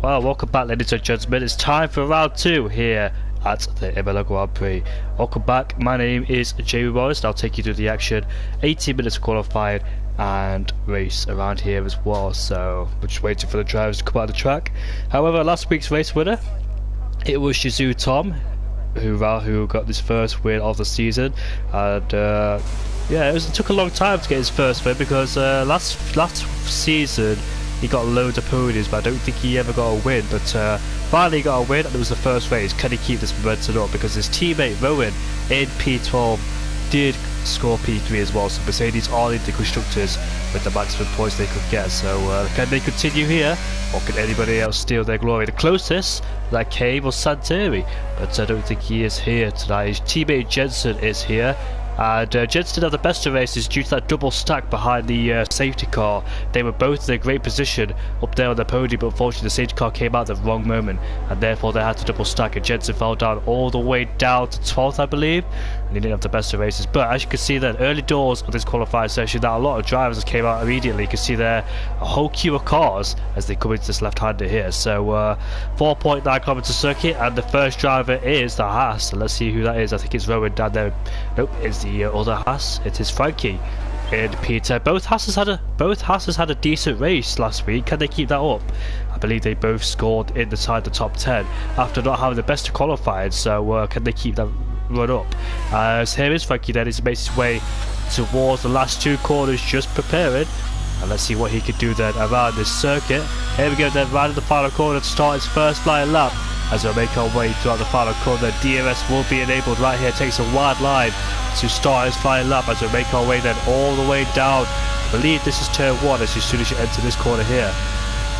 Well, welcome back, ladies and gentlemen. It's time for round 2 here at the Imola Grand Prix. Welcome back. My name is Jamie Morris, and I'll take you through the action. 18 minutes of qualifying and race around here as well. So we're just waiting for the drivers to come out of the track. However, last week's race winner, it was Shizu Tom, who got this first win of the season, and yeah, it took a long time to get his first win because last season he got loads of podiums, but I don't think he ever got a win. But finally he got a win, and it was the first race. Can he keep this momentum up? Because his teammate Rowan in P12 did score P3 as well, so Mercedes are in the constructors with the maximum points they could get. So can they continue here, or can anybody else steal their glory? The closest that came was Santeri, but I don't think he is here tonight. His teammate Jensen is here, and Jensen did have the best of races due to that double stack behind the safety car. They were both in a great position up there on the podium, but unfortunately the safety car came out at the wrong moment, and therefore they had to double stack, and Jensen fell down all the way down to 12th, I believe, and he didn't have the best of races. But as you can see then, early doors of this qualifying session, that a lot of drivers came out immediately. You can see there a whole queue of cars as they come into this left-hander here. So 4.9 kilometer circuit, and the first driver is the Haas. So let's see who that is. I think it's Rowan down there. Nope, it's the other Haas. It is Frankie in P10. Both Haas had a decent race last week. Can they keep that up? I believe they both scored inside the top 10 after not having the best of qualifying. So can they keep that run up? So here is Frankie then. He's making his way towards the last two corners, just preparing. And let's see what he could do then around this circuit. Here we go then, right in the final corner to start his first flying lap. As we make our way throughout the final corner, DRS will be enabled right here. Takes a wide line to start his flying lap as we make our way then all the way down. I believe this is turn 1 as soon as you enter this corner here.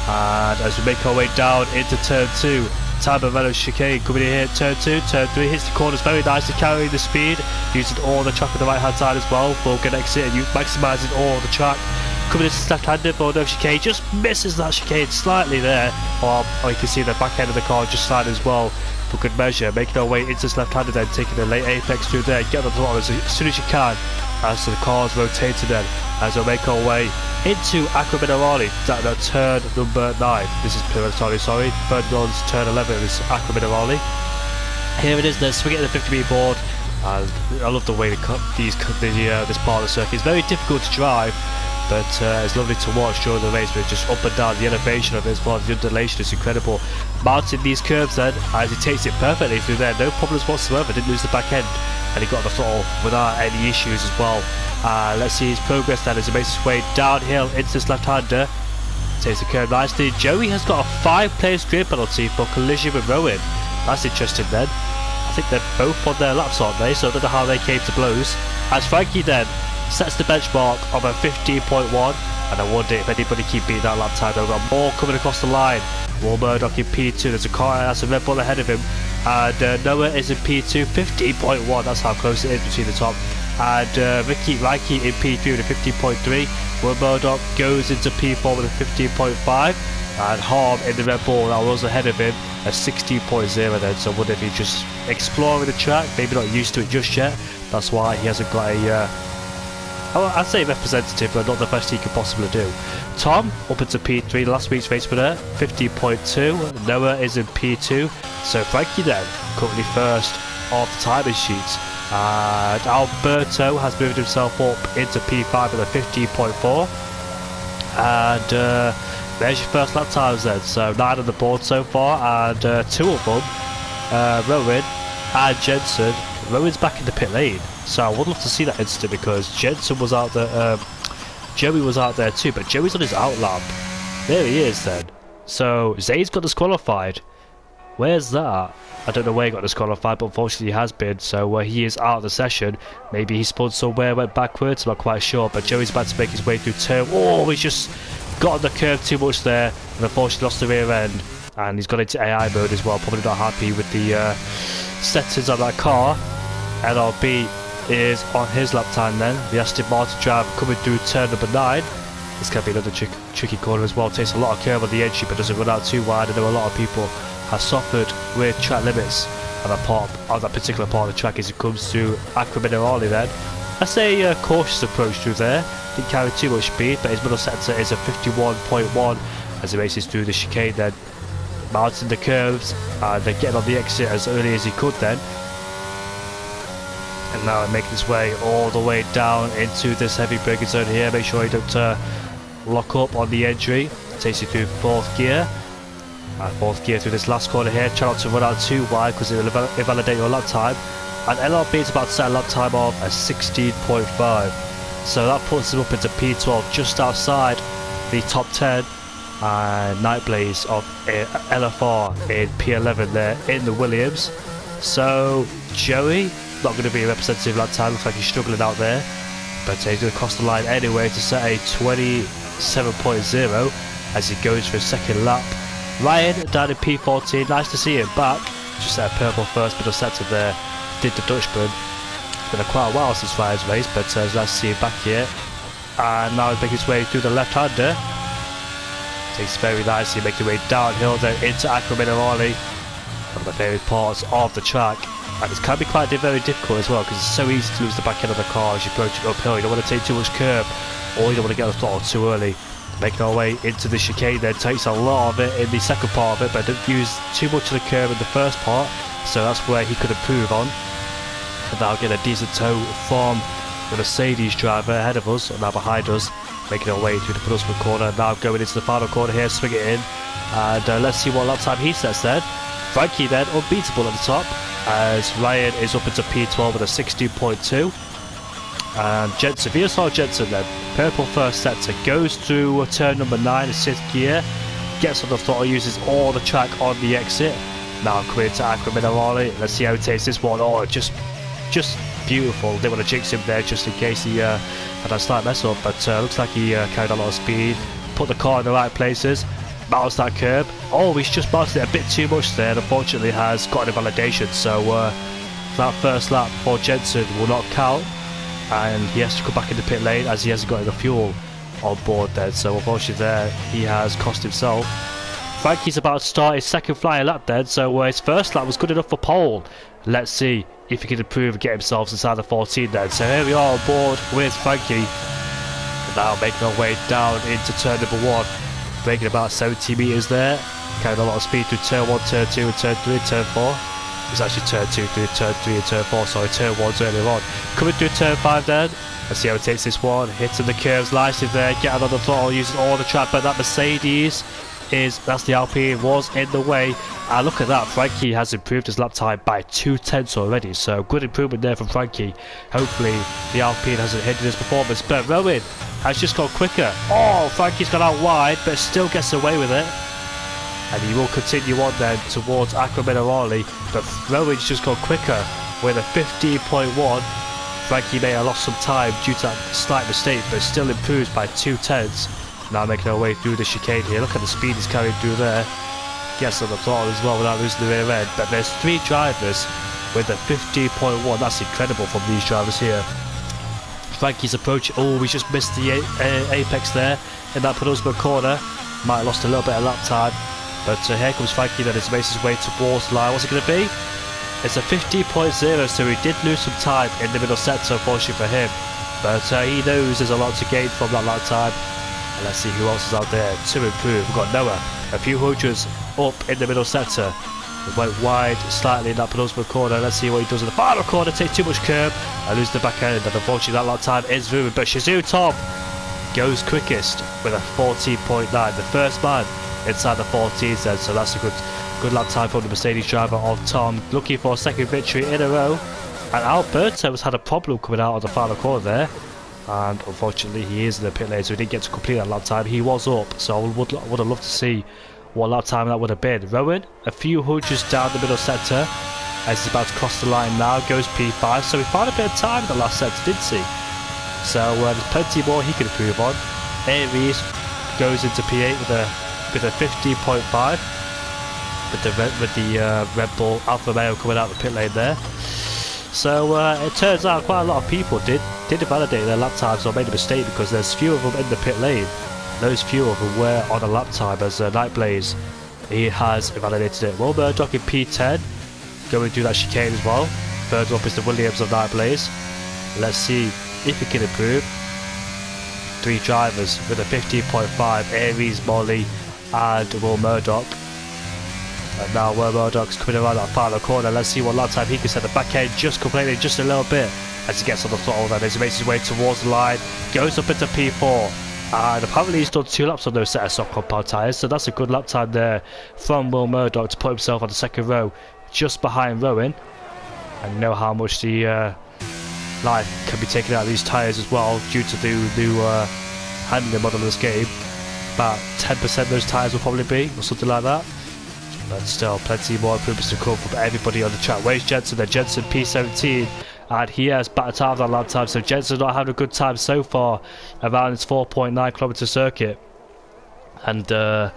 And as we make our way down into turn 2, Tabarello chicane coming in here, turn 2, turn 3, hits the corners very nicely, carrying the speed, using all the track on the right hand side as well for good exit, and maximising all the track. Coming into left-handed for no chicane, just misses that chicane slightly there, or you can see the back end of the car just sliding as well for good measure. Making our way into this left-handed then, taking the late apex through there, get on the throttle as soon as you can, as the car's rotating then, as we make our way into Acqua Minerale, that turn number 9. This is sorry, Ferdinand's turn 11 is Acqua Minerale. Here it is then, swinging at the 50m board, and I love the way they cut this part of the circuit. It's very difficult to drive, but it's lovely to watch during the race. But just up and down, the elevation of it as well, the undulation is incredible. Mounting these curves then, as he takes it perfectly through there, no problems whatsoever, didn't lose the back end, and he got the throttle without any issues as well. Let's see his progress then as he makes his way downhill into this left-hander. Takes the curve nicely. Joey has got a 5-place grid penalty for collision with Rowan. That's interesting then. I think they're both on their laps, aren't they? So I don't know how they came to blows. As Frankie then sets the benchmark of a 15.1, and I wonder if anybody keep beating that lap time. They've got more coming across the line. Will Murdoch in P2, there's a car that's a Red Bull ahead of him, and Noah is in P2, 15.1, that's how close it is between the top, and Ricky Reiki in P3 with a 15.3, Will Murdoch goes into P4 with a 15.5, and Harm in the Red Bull that was ahead of him at 16.0 then. So I wonder if he's just exploring the track, maybe not used to it just yet, that's why he hasn't got a I'd say representative, but not the best he could possibly do. Tom up into P3, last week's race winner, 15.2. Noah is in P2. So Frankie then, currently first of the timing sheets. And Alberto has moved himself up into P5 with a 15.4. And there's your first lap times then. So 9 on the board so far, and 2 of them, Rowan and Jensen. Rowan's back in the pit lane, so I would love to see that incident because Jensen was out there, Joey was out there too, but Joey's on his out lap. There he is then. So Zane's got disqualified. Where's that? I don't know where he got disqualified, but unfortunately he has been, so he is out of the session. Maybe he spun somewhere, went backwards, I'm not quite sure, but Joey's about to make his way through turn. Oh, he's just got on the curve too much there, and unfortunately lost the rear end, and he's got into AI mode as well, probably not happy with the settings on that car. LRB is on his lap time then. The Aston Martin driver coming through turn number 9. This can be another tricky corner as well. Takes a lot of curve on the entry, but doesn't run out too wide. I know a lot of people have suffered with track limits on that particular part of the track as it comes to Acqua Minerale then. I say a cautious approach through there. Didn't carry too much speed, but his middle sector is a 51.1 as he races through the chicane then. mounting the curves and then getting on the exit as early as he could then. And now making his way all the way down into this heavy braking zone here. Make sure you don't lock up on the entry. Takes you through 4th gear. 4th gear through this last corner here. Try not to run out too wide because it will invalidate your lap time. And LRB is about to set a lap time of a 16.5. So that puts him up into P12 just outside the top 10. And Nightblaze of LFR in P11 there in the Williams. So Joey, not going to be a representative lap time, looks like he's struggling out there. But he's going to cross the line anyway to set a 27.0 as he goes for his 2nd lap. Ryan down in P14, nice to see him back. Just set a purple first middle sector there. Did the Dutchman. It's been quite a while since Ryan's race, but it's nice to see him back here. And now he's making his way through the left-hander. Takes very nicely, making his way downhill then into Acqua Minerale. One of my favourite parts of the track. And it can be quite very difficult as well because it's so easy to lose the back end of the car as you approach it uphill. You don't want to take too much curb or you don't want to get the throttle too early. Making our way into the chicane then takes a lot of it in the 2nd part of it, but didn't use too much of the curb in the 1st part, so that's where he could improve on. And now get a decent tow from the Mercedes driver ahead of us, or now behind us, making our way through the penultimate corner. Now going into the final corner here, swing it in, and let's see what lap time he sets then. Frankie then unbeatable at the top, as Ryan is up into P12 with a 16.2. And Jensen, VSR Jensen then, purple first sector, goes through turn number 9, 6th gear, gets on the throttle, uses all the track on the exit. Now coming into Acqua Minerale, let's see how he takes this one. Oh, just beautiful. Didn't want to jinx him there just in case he had a slight mess up, but looks like he carried a lot of speed, put the car in the right places, bounced that curb. Oh, he's just bounced it a bit too much there, and unfortunately has got an invalidation, so that first lap for Jensen will not count. And he has to come back into pit lane as he hasn't got enough fuel on board there, so unfortunately there he has cost himself. Frankie's about to start his 2nd flying lap then, so his 1st lap was good enough for pole. Let's see if he can improve and get himself inside the 14 then. So here we are on board with Frankie. Now making our way down into turn number 1, breaking about 70 metres there, carrying a lot of speed through turn 1, turn 2 and turn 3 and turn 4. It's actually turn 2, turn 3 and turn 4, sorry, turn 1's earlier on. Coming through turn 5 then, let's see how he takes this one, hitting the curves nicely there, getting on the throttle, using all the track, but that Mercedes that's the Alpine, was in the way. And look at that, Frankie has improved his lap time by 2/10 already, so good improvement there from Frankie. Hopefully the Alpine hasn't hindered his performance, but Rowan has just got quicker. Oh, Frankie's got out wide, but still gets away with it. And he will continue on then towards Acqua Minerale, but Rowan's just got quicker with a 15.1. Frankie may have lost some time due to that slight mistake, but still improves by 2/10. Now making our way through the chicane here. Look at the speed he's carrying through there. Gets on the throttle as well without losing the rear end. But there's 3 drivers with a 15.1. That's incredible from these drivers here. Frankie's approach. Oh, we just missed the apex there in that penultimate corner. Might have lost a little bit of lap time. But here comes Frankie then as he makes his way towards the line. What's it going to be? It's a 50.0, so he did lose some time in the middle sector, unfortunately for him. But he knows there's a lot to gain from that lap time. And let's see who else is out there to improve. We've got Noah, a few hundreds up in the middle sector. He went wide slightly in that penultimate corner. Let's see what he does in the final corner. Takes too much curb and loses the back end. And unfortunately that lap time is ruined. But Shizou Tom goes quickest with a 14.9. The first man inside the 14s then. So that's a good lap time from the Mercedes driver of Tom. Looking for a 2nd victory in a row. And Alberto has had a problem coming out of the final corner there. And unfortunately he is in the pit lane, so he didn't get to complete that lap time. He was up, so I would have loved to see what lap time that would have been. Rowan, a few hundreds down the middle sector, as he's about to cross the line now, goes P5, so he found a bit of time in the last sector, didn't he? So there's plenty more he can improve on. Aries goes into P8 with a 50.5, with the Red Bull Alfa Romeo coming out the pit lane there. So it turns out quite a lot of people did invalidate their lap times or made a mistake because there's few of them in the pit lane. Those few of them were on a lap time, as Nightblaze, he has invalidated it. Well, Murdoch in P10, going through that chicane as well. Third up is the Williams of Nightblaze. Let's see if he can improve. 3 drivers with a 15.5, Aries, Molly and Will Murdoch. And now Murdoch's coming around that final corner. Let's see what lap time he can set. The back end just complaining just a little bit as he gets on the throttle. Then as he makes his way towards the line, goes up into P4. And apparently he's done 2 laps on those set of soft compound tyres, so that's a good lap time there from Will Murdoch to put himself on the second row, just behind Rowan. And you know how much the life can be taken out of these tyres as well due to the new handling model of this game. About 10% of those tyres will probably be, or something like that. But still, plenty more improvements to come from everybody on the track. Where's Jensen? Then Jensen P17. And he has battered out that lap time, so Jensen's not having a good time so far around his 4.9 kilometre circuit. And the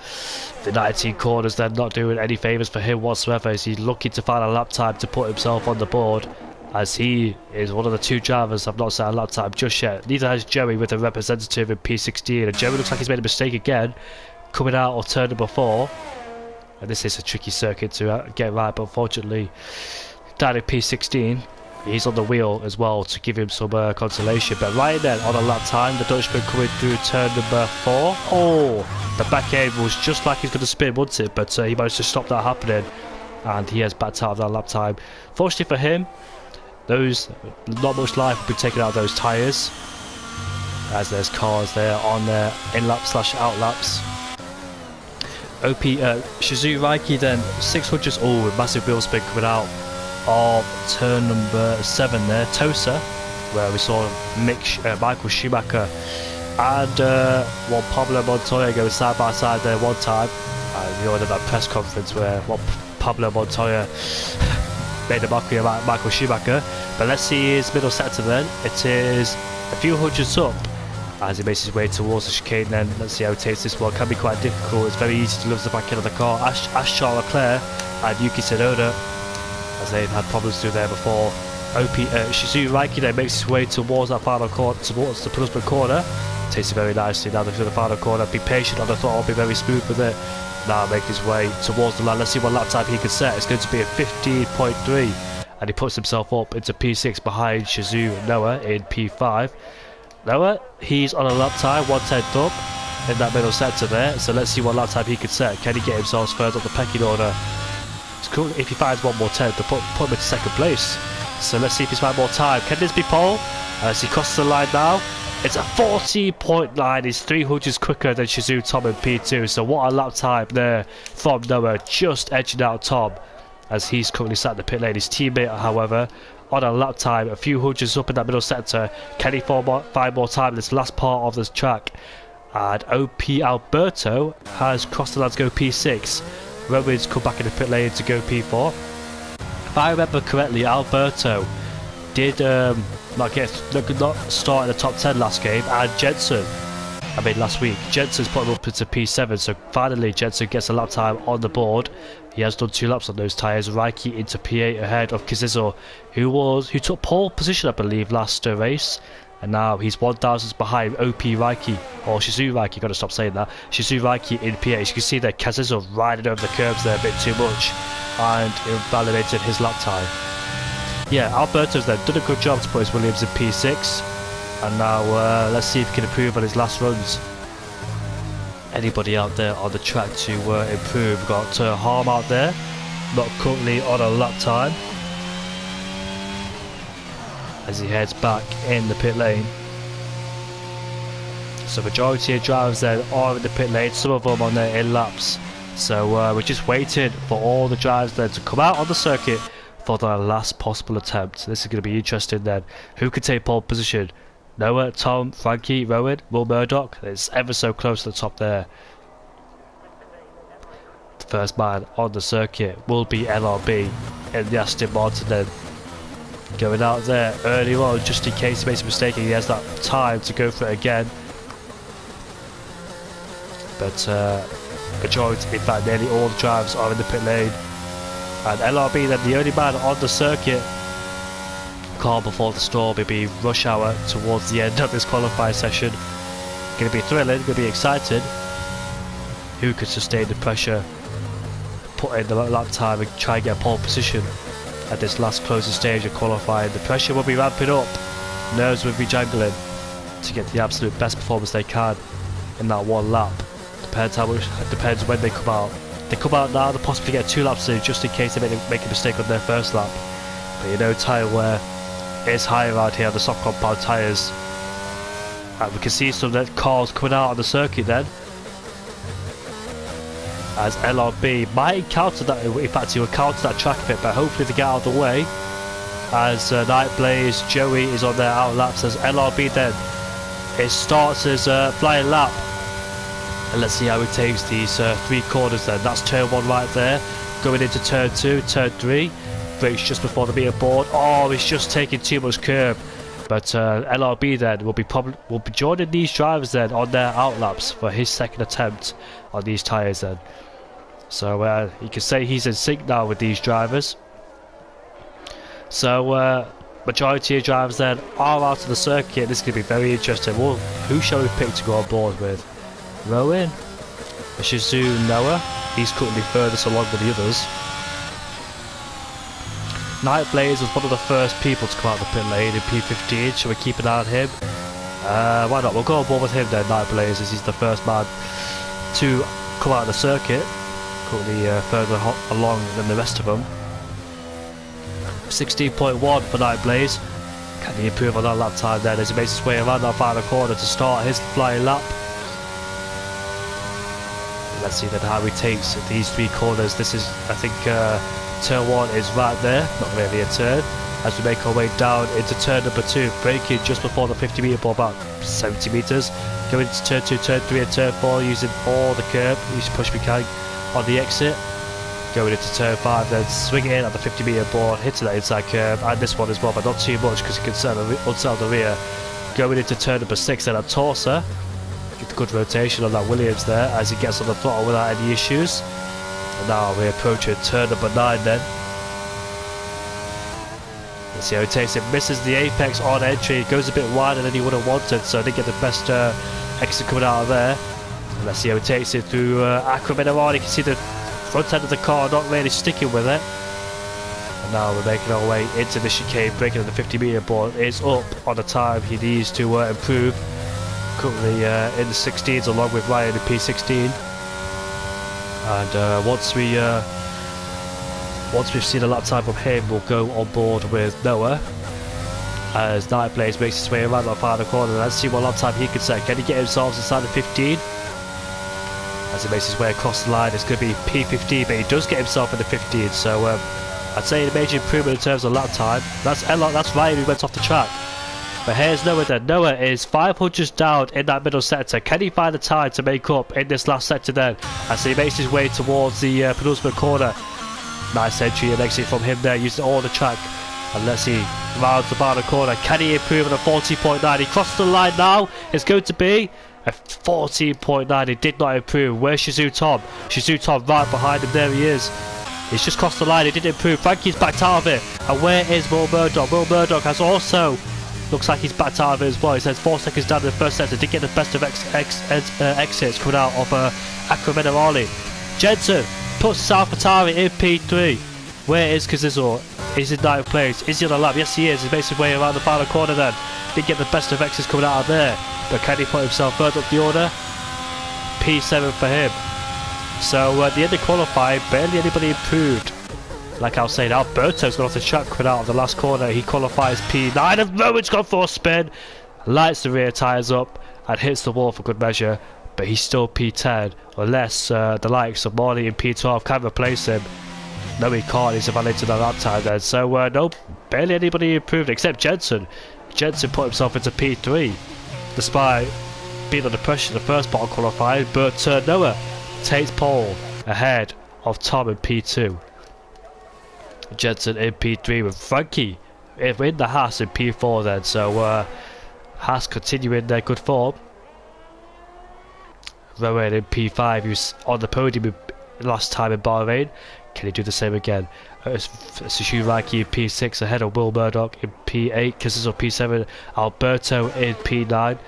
19 corners, they're not doing any favours for him whatsoever, as he's looking to find a lap time to put himself on the board, as he is one of the 2 drivers I've not set a lap time just yet. Neither has Joey with a representative in P16, and Joey looks like he's made a mistake again, coming out of turn number 4. And this is a tricky circuit to get right, but unfortunately, down in P16, he's on the wheel as well to give him some consolation. But right then, on a lap time, the Dutchman coming through turn number 4. Oh, the back end was just like he's going to spin, wasn't it? But he managed to stop that happening, and he has backed out of that lap time. Fortunately for him, those not much life will be taken out of those tyres, as there's cars there on their in-lap/out laps. Shizuyu Raiki then 600s. Oh, massive wheel spin coming out of turn number 7 there, Tosa, where we saw Michael Schumacher and Juan Pablo Montoya going side by side there one time. And we all had that press conference where Juan Pablo Montoya made a mockery about Michael Schumacher. But let's see his middle sector then. It is a few hundreds up as he makes his way towards the chicane. Then let's see how he takes this one. Can be quite difficult. It's very easy to lose the back end of the car. Ash Charles Leclerc and Yuki Tsunoda, as they've had problems through there before. Shizuyu Raiki then makes his way towards that final corner, towards the penultimate corner. Takes it very nicely now through the final corner. Be patient on the throttle, be very smooth with it. Now make his way towards the line. Let's see what lap time he can set. It's going to be a 15.3, and he puts himself up into P6 behind Shizuyu Noah in P5. Noah, he's on a lap time, 1/10 up in that middle sector there. So let's see what lap time he can set. Can he get himself further up the pecking order? It's cool if he finds one more 10 to put him into second place. So let's see if he's found more time. Can this be pole? As he crosses the line now, it's a 40.9. He's 300s quicker than Shizuyu Tom in P2. So what a lap time there from Noah, just edging out Tom as he's currently sat in the pit lane. His teammate, however, on a lap time, a few hundreds up in that middle sector. Can he find more time in this last part of this track? And OP Alberto has crossed the line to go P6. Rowan's come back in the pit lane to go P4. If I remember correctly, Alberto did not start in the top 10 last game, and last week. Jensen's put him up into P7, so finally Jensen gets a lap time on the board. He has done 2 laps on those tyres. Raiki into P8 ahead of Kizizo, who took pole position, I believe, last race. And now he's 1,000 behind OP Raiki, or Shizuyu Raiki, gotta stop saying that. Shizuyu Raiki in P8. As you can see there, Kazuzo riding over the curbs there a bit too much, and invalidated his lap time. Yeah, Alberto's then done a good job to put his Williams in P6. And now let's see if he can improve on his last runs. Anybody out there on the track to improve? We've got Harm out there, not currently on a lap time, as he heads back in the pit lane. So majority of drivers there are in the pit lane, some of them on their in laps. So we're just waiting for all the drivers there to come out on the circuit for their last possible attempt. This is going to be interesting then. Who can take pole position? Noah, Tom, Frankie, Rowan, Will Murdoch. It's ever so close to the top there. The first man on the circuit will be LRB in the Aston Martin then. Going out there early on just in case he makes a mistake and he has that time to go for it again. But majority, in fact nearly all the drivers are in the pit lane. And LRB then the only man on the circuit. Calm before the storm, it'll be rush hour towards the end of this qualifying session. Going to be thrilling, going to be exciting. Who could sustain the pressure, put in the lap time and try and get a pole position at this last closing stage of qualifying? The pressure will be ramping up, nerves will be jangling to get the absolute best performance they can in that one lap. Depends when they come out They come out now, they possibly get 2 laps in just in case they make a mistake on their first lap. But you know, tyre wear is high around here on the soft compound tyres. And we can see some of the cars coming out on the circuit then. As LRB might encounter that, in fact he will counter that track fit, but hopefully they get out of the way. As Nightblaze, Joey is on their out laps, as LRB then, it starts his flying lap. And let's see how he takes these 3 corners then. That's turn 1 right there, going into turn 2, turn 3, brakes just before the meter board. Oh, he's just taking too much curb. But LRB then will be joining these drivers then on their out laps for his second attempt on these tyres then. So you can say he's in sync now with these drivers. So majority of drivers then are out of the circuit. This is going to be very interesting. Well, who shall we pick to go on board with? Rowan, Shizu, Noah. He's currently furthest along with the others. Nightblaze was one of the first people to come out of the pit lane in P15. Shall we keep an eye on him? Why not? We'll go on board with him then, Nightblaze, as he's the first man to come out of the circuit. Currently further along than the rest of them. 16.1 for Nightblaze. Can he improve on that lap time then as he makes his way around that final corner to start his flying lap? Let's see then how he takes these 3 corners. This is, I think, turn 1 is right there, not really a turn. As we make our way down into turn number 2, braking just before the 50 metre ball, about 70 metres. Going into turn 2, turn 3 and turn 4, using all the curb, use push we can on the exit. Going into turn 5, then swinging in at the 50 metre board, hitting that inside curb, and this one as well, but not too much because it can unsettle the rear. Going into turn number 6, then at Torsa. Get a good rotation on that Williams there as he gets on the throttle without any issues. And now we're approaching turn number 9 then. Let's see how he takes it. Misses the apex on entry. Goes a bit wider than he would have wanted, so I didn't get the best exit coming out of there. And let's see how he takes it through Aqua Minerale. You can see the front end of the car not really sticking with it. And now we're making our way into the chicane, breaking at the 50 metre board. It's up on the time he needs to improve. Currently in the 16s along with Ryan in P16. And once we've seen a lap time from him, we'll go on board with Noah. As Nightblaze makes his way around that final corner. Let's see what lap time he can set. Can he get himself inside the 15? As he makes his way across the line, it's going to be P15, but he does get himself in the 15. So I'd say a major improvement in terms of lap time. That's Ryan who went off the track. But here's Noah then. Noah is 500 down in that middle sector. Can he find the time to make up in this last sector then? As he makes his way towards the penultimate corner. Nice entry and exit from him there, using all the track. And let's see, rounds the final corner. Can he improve on a 40.9? He crosses the line now. It's going to be a 14.9. He did not improve. Where's Shizu Tom? Shizu Tom right behind him. There he is. He's just crossed the line. He didn't improve. Frankie's backed out of it. And where is Will Murdoch? Will Murdoch has also... looks like he's backed out of it as well. He says 4 seconds down in the first sector. Did get the best of exits coming out of Aqua Minerale. Jensen puts South Atari in P3. Where is Kazizel? He's in 9th place. Is he on the lap? Yes, he is. He's making his way around the final corner then. Did get the best of exits coming out of there. But can he put himself further up the order? P7 for him. So at the end of qualifying, barely anybody improved. Like I was saying, Alberto's gone off the track coming out of the last corner. He qualifies P9 and Rowan's gone for a spin. Lights the rear tyres up and hits the wall for good measure. But he's still P10 unless the likes of Morley in P12 can replace him. No, he can't. He's evaluated that lap time then. So no, barely anybody improved except Jensen. Jensen put himself into P3 despite being under pressure in the first part of qualifying. But Noah takes pole ahead of Tom in P2. Jensen in P3 with Frankie in the Haas in P4 then. So Haas continuing their good form. Rowan in P5, who's on the podium last time in Bahrain. Can he do the same again? Sushiraki in P6 ahead of Will Murdoch in P8. Kazizel P7. Alberto in P9.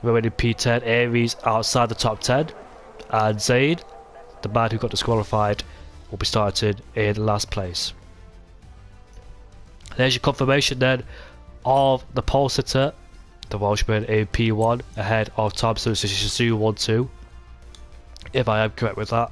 Rowan in P10. Aries outside the top 10. And Zaid, the man who got disqualified, will be starting in last place. There's your confirmation then of the pole sitter, the Welshman in P1 ahead of Tom Shizu 1-2, if I am correct with that.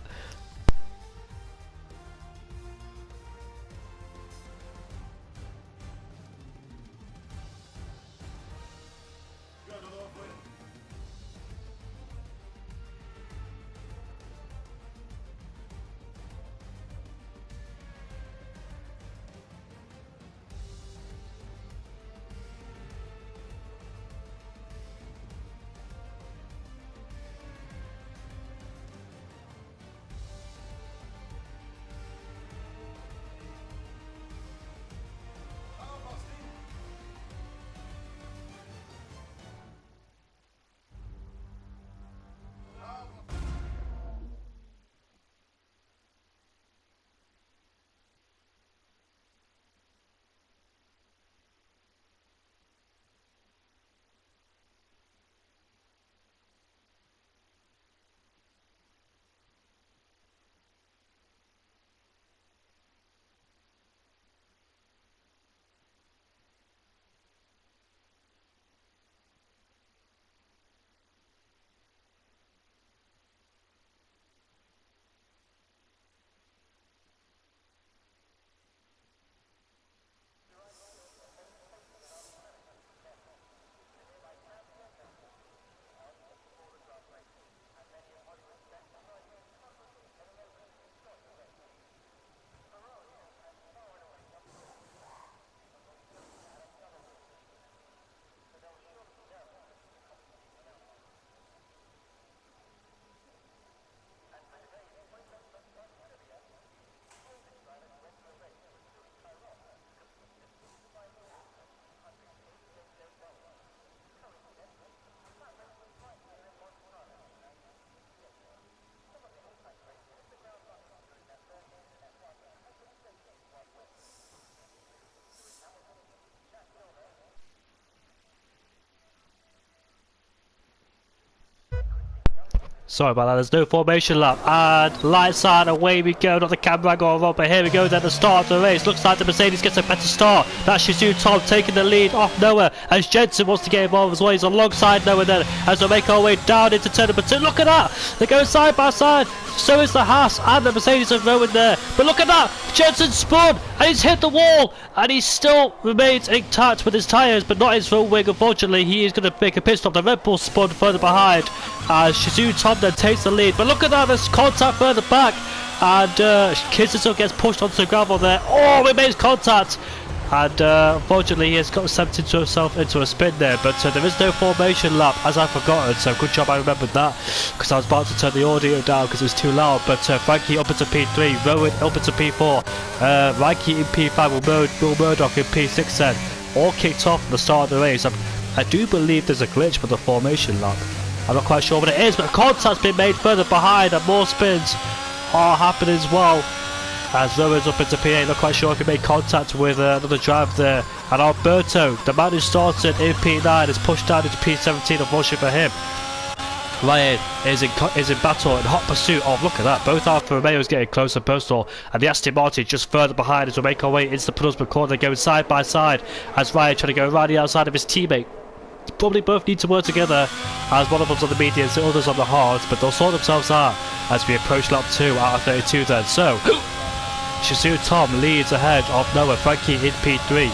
Sorry about that, there's no formation lap, and lights on, away we go, not the camera angle wrong, but here we go then, the start of the race. Looks like the Mercedes gets a better start. That's Shizou Tom taking the lead off Noah, as Jensen wants to get involved as well. He's alongside Noah then, as we make our way down into turn number 2. Look at that, they're going side by side. So is the Haas and the Mercedes of Rowan there. But look at that, Jensen spun and he's hit the wall, and he still remains intact with his tyres, but not his front wing. Unfortunately, he is going to make a pit stop. The Red Bull spun further behind as Shizou Tom then takes the lead. But look at that, there's contact further back, and Kizito gets pushed onto the gravel there. Oh, he makes contact. And unfortunately he has got himself into a spin there, but there is no formation lap, as I've forgotten, so good job I remembered that, because I was about to turn the audio down because it was too loud. But Frankie up into P3, Rowan up into P4, Raikki in P5, Will Murdoch in P6 then, all kicked off at the start of the race. I do believe there's a glitch for the formation lap, I'm not quite sure what it is, but contact's been made further behind and more spins are happening as well. As Rowan's up into P8, not quite sure if he made contact with another driver there. And Alberto, the man who started in P9, is pushed down into P17, unfortunately for him. Ryan is in battle, in hot pursuit of, look at that, both Alfa Romeos getting close and personal, and the Aston Martin just further behind as we make our way into the penultimate corner. They're going side by side as Ryan trying to go around the outside of his teammate. Probably both need to work together, as one of them's on the mediums, the other's on the hards, but they'll sort themselves out as we approach lap 2 out of 32 then. So Shizou Tom leads ahead of Noah, Frankie in P3,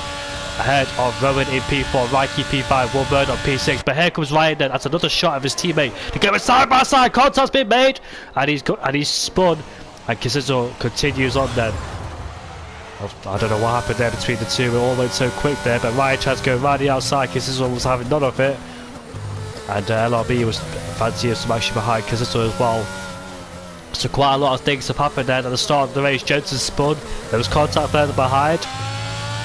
ahead of Rowan in P4, Raikki P5, Will Murdoch P6. But here comes Ryan then, that's another shot of his teammate. They're going side by side, contact's been made, and he's spun, and Kizito continues on then. I don't know what happened there between the two, it all went so quick there, but Ryan tries to go around the outside, Kizito was having none of it, and LRB was fancying some action behind Kizito as well. So quite a lot of things have happened then at the start of the race. Jensen spun, there was contact further behind,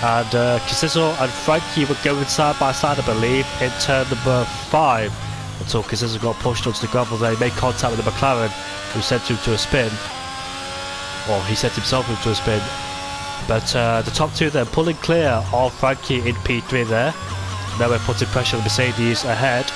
and Kizito and Frankie were going side by side, I believe, in turn number 5, until Kizito got pushed onto the gravel there. He made contact with the McLaren, who sent him to a spin, or he sent himself into a spin. But the top two then pulling clear of Frankie in P3 there. Now we're putting pressure on the Mercedes ahead,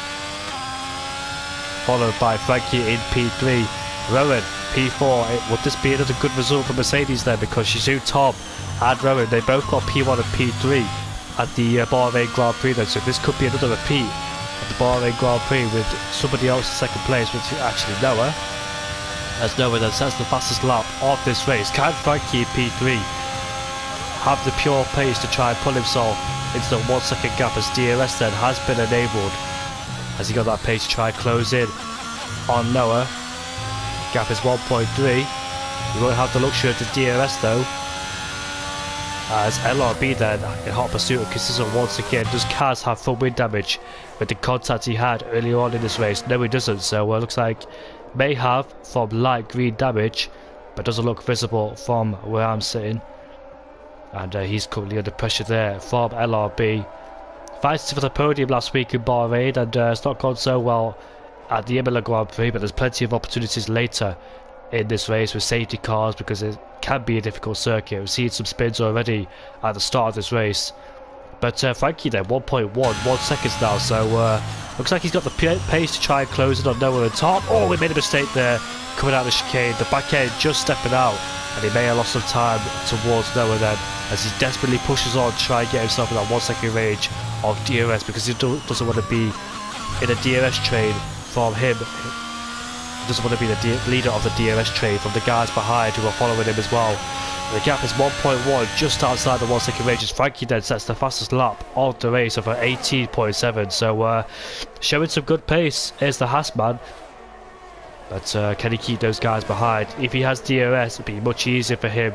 followed by Frankie in P3. Rowan P4. Would this be another good result for Mercedes then, because Shizou Tom and Rowan, they both got P1 and P3 at the Bahrain Grand Prix then, so this could be another repeat of the Bahrain Grand Prix with somebody else in second place, which is actually Noah, as Noah then sets the fastest lap of this race. Can Frankie in P3 have the pure pace to try and pull himself into the 1 second gap, as DRS then has been enabled, as he got that pace to try and close in on Noah. Gap is 1.3. We won't have the luxury of the DRS though, as LRB then in hot pursuit of Kizito once again. Does Kaz have full wind damage with the contact he had earlier on in this race? No, he doesn't, so looks like may have from light green damage, but doesn't look visible from where I'm sitting. And he's currently under pressure there from LRB. Fighting for the podium last week in Bahrain, and it's not gone so well at the Imola Grand Prix, but there's plenty of opportunities later in this race with safety cars, because it can be a difficult circuit. We've seen some spins already at the start of this race. But Frankie there, 1 seconds now, so looks like he's got the pace to try and close it on Noah and top. Oh, we made a mistake there coming out of the chicane. The back end just stepping out, and he may have lost some time towards Noah then, as he desperately pushes on to try and get himself in that 1 second range of DRS, because he doesn't want to be in a DRS train from him. He doesn't want to be the leader of the DRS train from the guys behind who are following him as well. The gap is 1.1, just outside the 1 second range, as Frankie then sets the fastest lap of the race of 18.7. So showing some good pace is the Haas man, but can he keep those guys behind? If he has DRS, it'd be much easier for him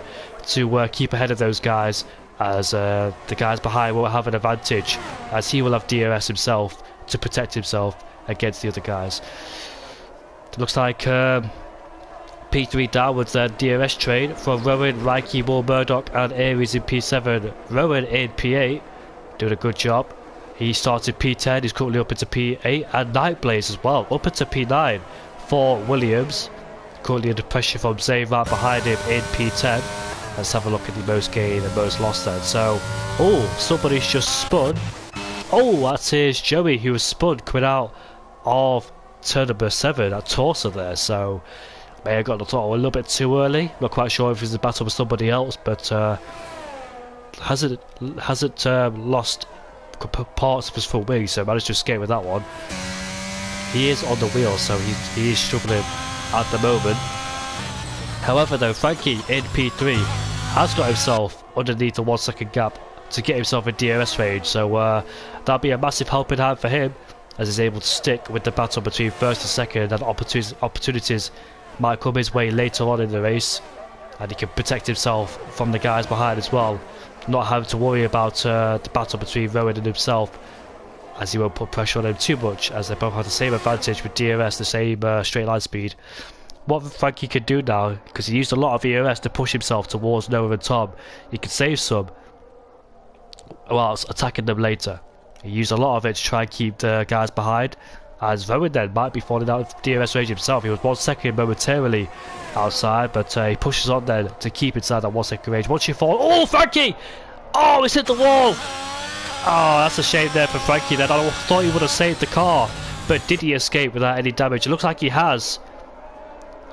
to keep ahead of those guys, as the guys behind won't have an advantage, as he will have DRS himself to protect himself against the other guys. It looks like P3 downwards then, DRS train for Rowan, Raikki, Will Murdoch and Aries in P7. Rowan in P8, doing a good job. He started P10, he's currently up into P8, and Nightblaze as well, up into P9 for Williams. Currently under pressure from Zayn right behind him in P10. Let's have a look at the most gain and most loss then. So, oh, somebody's just spun. Oh, that is Joey who was spun coming out of turn number 7 at Torsa there, so may have got the thought a little bit too early. Not quite sure if it was a battle with somebody else, but hasn't lost parts of his full wing, so managed to escape with that one. He is on the wheel, so he is struggling at the moment. However though, Frankie in P3 has got himself underneath the 1 second gap to get himself in DRS range, so that'll be a massive helping hand for him as he's able to stick with the battle between first and second, and opportunities might come his way later on in the race, and he can protect himself from the guys behind as well, not having to worry about the battle between Rowan and himself, as he won't put pressure on him too much, as they both have the same advantage with DRS, the same straight line speed. What Frankie can do now, because he used a lot of ERS to push himself towards Noah and Tom, he can save some whilst attacking them later. He used a lot of it to try and keep the guys behind, as Rowan then might be falling out of DRS range himself. He was 1 second momentarily outside, but he pushes on then to keep inside that 1 second range. Once you fall, oh Frankie! Oh, it's hit the wall! Oh, that's a shame there for Frankie then. I thought he would have saved the car, but did he escape without any damage? It looks like he has.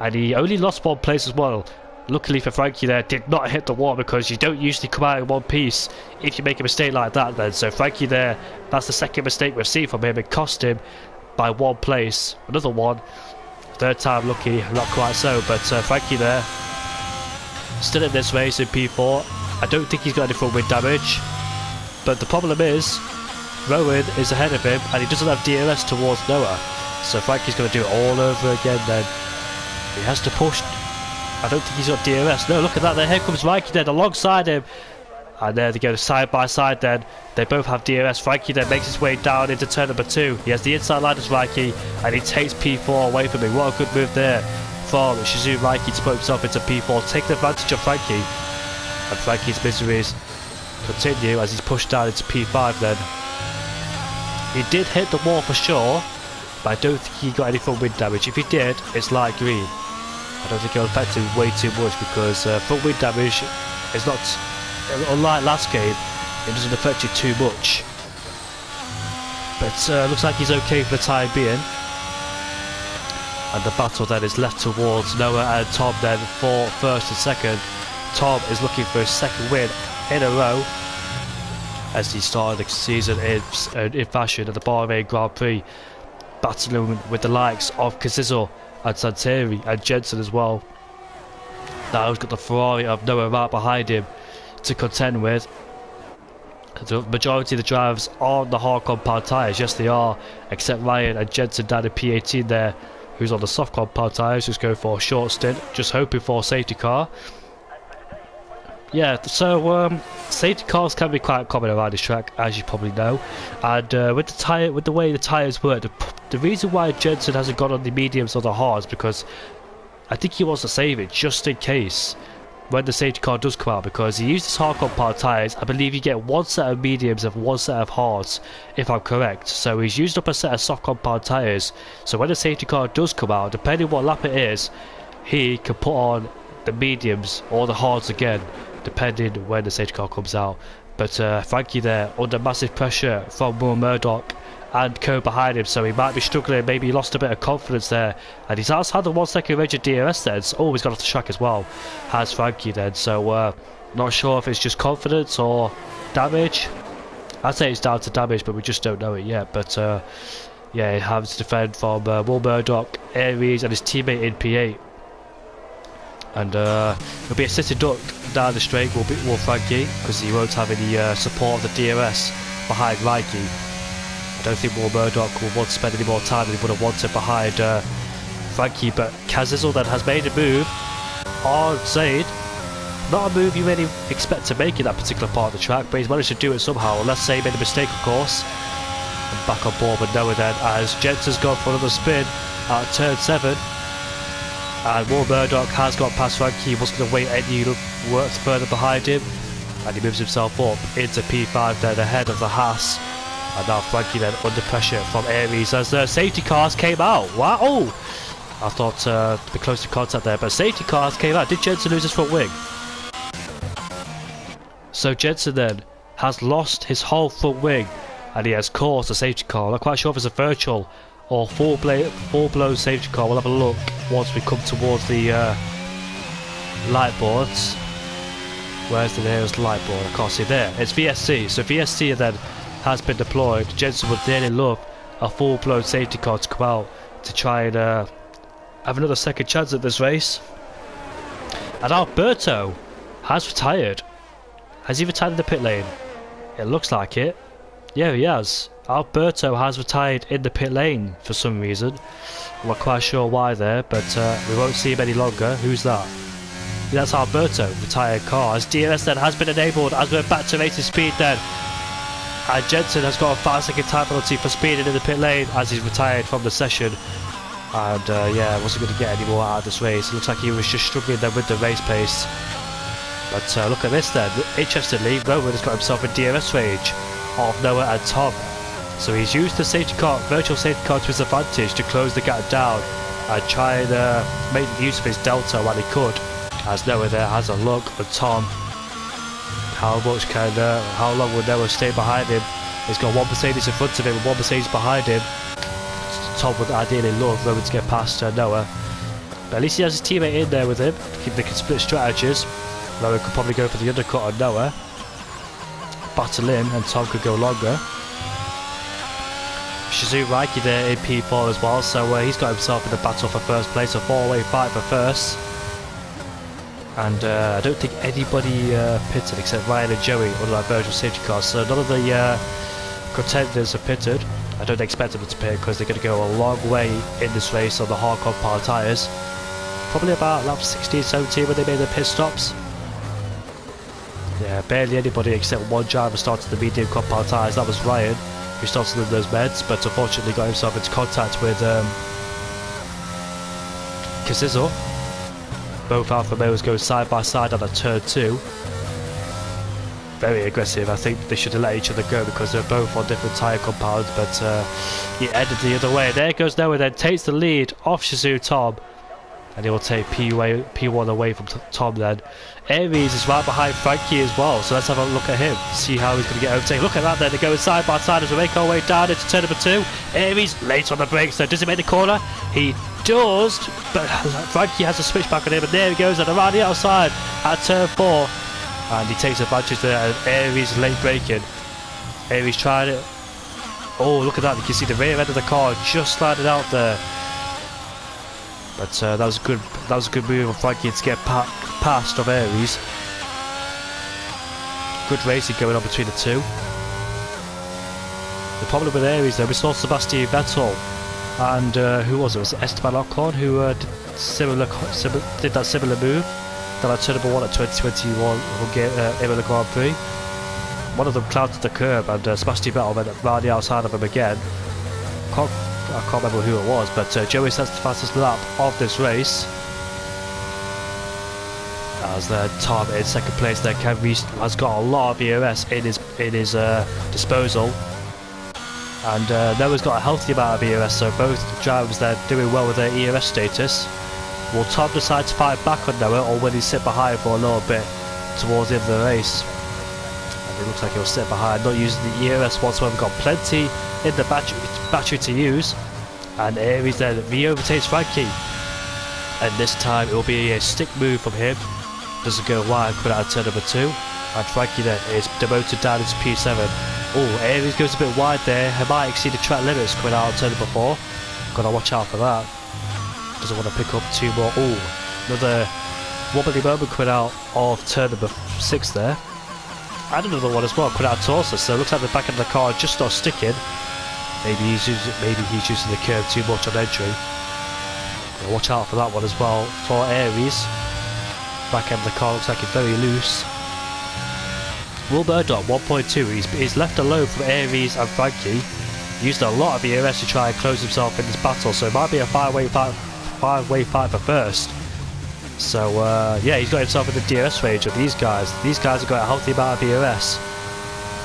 And he only lost 1 place as well. Luckily for Frankie there, did not hit the wall, because you don't usually come out in one piece if you make a mistake like that then. So Frankie there, that's the second mistake we've seen from him. It cost him by 1 place. Another one. Third time lucky, not quite so, but Frankie there, still in this race in P4. I don't think he's got any front wing damage, but the problem is Rowan is ahead of him and he doesn't have DRS towards Noah, so Frankie's going to do it all over again then. He has to push. I don't think he's got DRS. No, look at that, there, here comes Frankie then alongside him, and there they go side by side then. They both have DRS. Frankie then makes his way down into turn number 2. He has the inside line as Frankie, and he takes P4 away from him. What a good move there from Shizu Raiki to put himself into P4, taking advantage of Frankie. And Frankie's miseries continue as he's pushed down into P5 then. He did hit the wall for sure, but I don't think he got any front wing damage. If he did, it's light green. I don't think it'll affect him way too much, because front wing damage is not, unlike last game, it doesn't affect you too much. But looks like he's okay for the time being. And the battle then is left towards Noah and Tom then for first and second. Tom is looking for his second win in a row, as he started the season in fashion at the Bahrain Grand Prix, battling with the likes of Kazizel and Santeri and Jensen as well. Now he's got the Ferrari of Noah right behind him to contend with. The majority of the drivers are on the hard compound tyres, yes they are, except Ryan and Jensen down in P18 there, who's on the soft compound tyres, just going for a short stint, just hoping for a safety car. Yeah, so safety cars can be quite common around this track, as you probably know, and with the way the tyres work, the reason why Jensen hasn't gone on the mediums or the hards, because I think he wants to save it just in case when the safety car does come out, because he uses hard compound tyres. I believe you get 1 set of mediums and 1 set of hards, if I'm correct. So he's used up a set of soft compound tyres, so when the safety car does come out, depending what lap it is, he can put on the mediums or the hards again, depending when the safety car comes out. But Frankie there under massive pressure from Will Murdoch and Co behind him, so he might be struggling. Maybe he lost a bit of confidence there, and he's also had the 1 second range of DRS then. So, oh, he's got off the track as well, has Frankie then. So not sure if it's just confidence or damage. I'd say it's down to damage, but we just don't know it yet. But yeah, he has to defend from Will Murdoch, Aries and his teammate in P8. And he'll be a sitting duck down the straight, will Frankie, because he won't have any support of the DRS behind Raiki. I don't think Will Murdoch will want to spend any more time than he would have wanted behind Frankie, but Kazizel then has made a move on Zaid. Not a move you really expect to make in that particular part of the track, but he's managed to do it somehow, unless Zaid made a mistake of course. And back on board with Noah then, as Jensen's gone for another spin at turn 7. And Will Murdoch has got past Frankie, he wasn't going to wait any work further behind him, and he moves himself up into P5 then ahead of the Haas. And now Frankie then under pressure from Aries as the safety cars came out. Wow! Oh! I thought the closer contact there, but safety cars came out. Did Jensen lose his front wing? So Jensen then has lost his whole front wing, and he has caused a safety car. I'm not quite sure if it's a virtual or full blown safety car. We'll have a look once we come towards the light boards. Where's the nearest light board? I can't see there. It's VSC. So VSC then has been deployed. Jensen would dearly love a full blown safety car to come out to try and have another second chance at this race. And Alberto has retired. Has he retired in the pit lane? It looks like it. Yeah, he has. Alberto has retired in the pit lane for some reason. I'm not quite sure why there, but we won't see him any longer. Who's that? Yeah, that's Alberto, retired car. As DRS then has been enabled, as we're back to racing speed then. And Jensen has got a 5-second time penalty for speeding in the pit lane as he's retired from the session. And yeah, wasn't going to get any more out of this race. It looks like he was just struggling then with the race pace. But look at this then. Interestingly, Rowan has got himself a DRS range of Noah and Tom. So he's used the safety car, virtual safety car to his advantage to close the gap down and try and make use of his delta when he could. As Noah there has a look at Tom. How long will Noah stay behind him? He's got one Mercedes in front of him and one Mercedes behind him. Tom would ideally love Rowan to get past Noah. But at least he has his teammate in there with him. They can split strategies. Noah could probably go for the undercut on Noah. Battle him and Tom could go longer. Shizu Raiki there in P4 as well, so he's got himself in the battle for first place, a 4-way fight for first. And I don't think anybody pitted except Ryan and Joey under that virtual safety car, so none of the contenders have pitted. I don't expect them to pit because they're going to go a long way in this race on the hard compound tyres. Probably about lap 16-17 when they made their pit stops. Yeah, barely anybody except one driver started the medium compound tyres. That was Ryan, who started in those meds, but unfortunately got himself into contact with Casizo. Both Alfa Romeos go side by side on a turn 2. Very aggressive. I think they should have let each other go because they're both on different tyre compounds, but he ended the other way. There goes Noah then, takes the lead off Shizu Tom, and he will take P1 away from Tom then. Aries is right behind Frankie as well, so let's have a look at him, see how he's going to get overtaken. Look at that there, they're going side by side as we make our way down into turn number 2. Aries late on the brakes, so does he make the corner? He does, but Frankie has a switch back on him, and there he goes, and around the outside at turn 4. And he takes advantage there, and Aries late braking. Aries tried it. Oh, look at that, you can see the rear end of the car just sliding out there. But that was a good move of Frankie to get past of Aries. Good racing going on between the two. The problem with Aries though, we saw Sebastian Vettel and who was it? Was it Esteban Ocon who did that similar move? That I turned number 1 at 2021 Imola Grand Prix. One of them clouded the curb and Sebastian Vettel went round the outside of him again. I can't remember who it was, but Joey sets the fastest lap of this race. As Tom in second place there, has got a lot of ERS in his disposal. And Noah's got a healthy amount of ERS, so both drivers there doing well with their ERS status. Will Tom decide to fight back on Noah, or will he sit behind for a little bit towards the end of the race? And it looks like he'll sit behind, not using the ERS whatsoever. Got plenty in the battery to use. And Aries then re-overtakes Frankie. And this time it will be a stick move from him. Doesn't go wide, coming out of turn number 2. And Frankie then is demoted down into P7. Oh, Aries goes a bit wide there. He might exceed the track limits coming out of turn number 4. Gotta watch out for that. Doesn't want to pick up 2 more. Oh, another wobbly moment coming out of turn number 6 there. And another one as well coming out of Tulsa. So it looks like the back of the car just not sticking. Maybe he's using the curve too much on entry. But watch out for that one as well for Aries. Back end of the car looks like it's very loose. Will Murdoch 1.2. He's left alone from Aries and Frankie. Used a lot of ERS to try and close himself in this battle, so it might be a five-way fight for first. So yeah, he's got himself in the DRS range of these guys. These guys have got a healthy amount of ERS,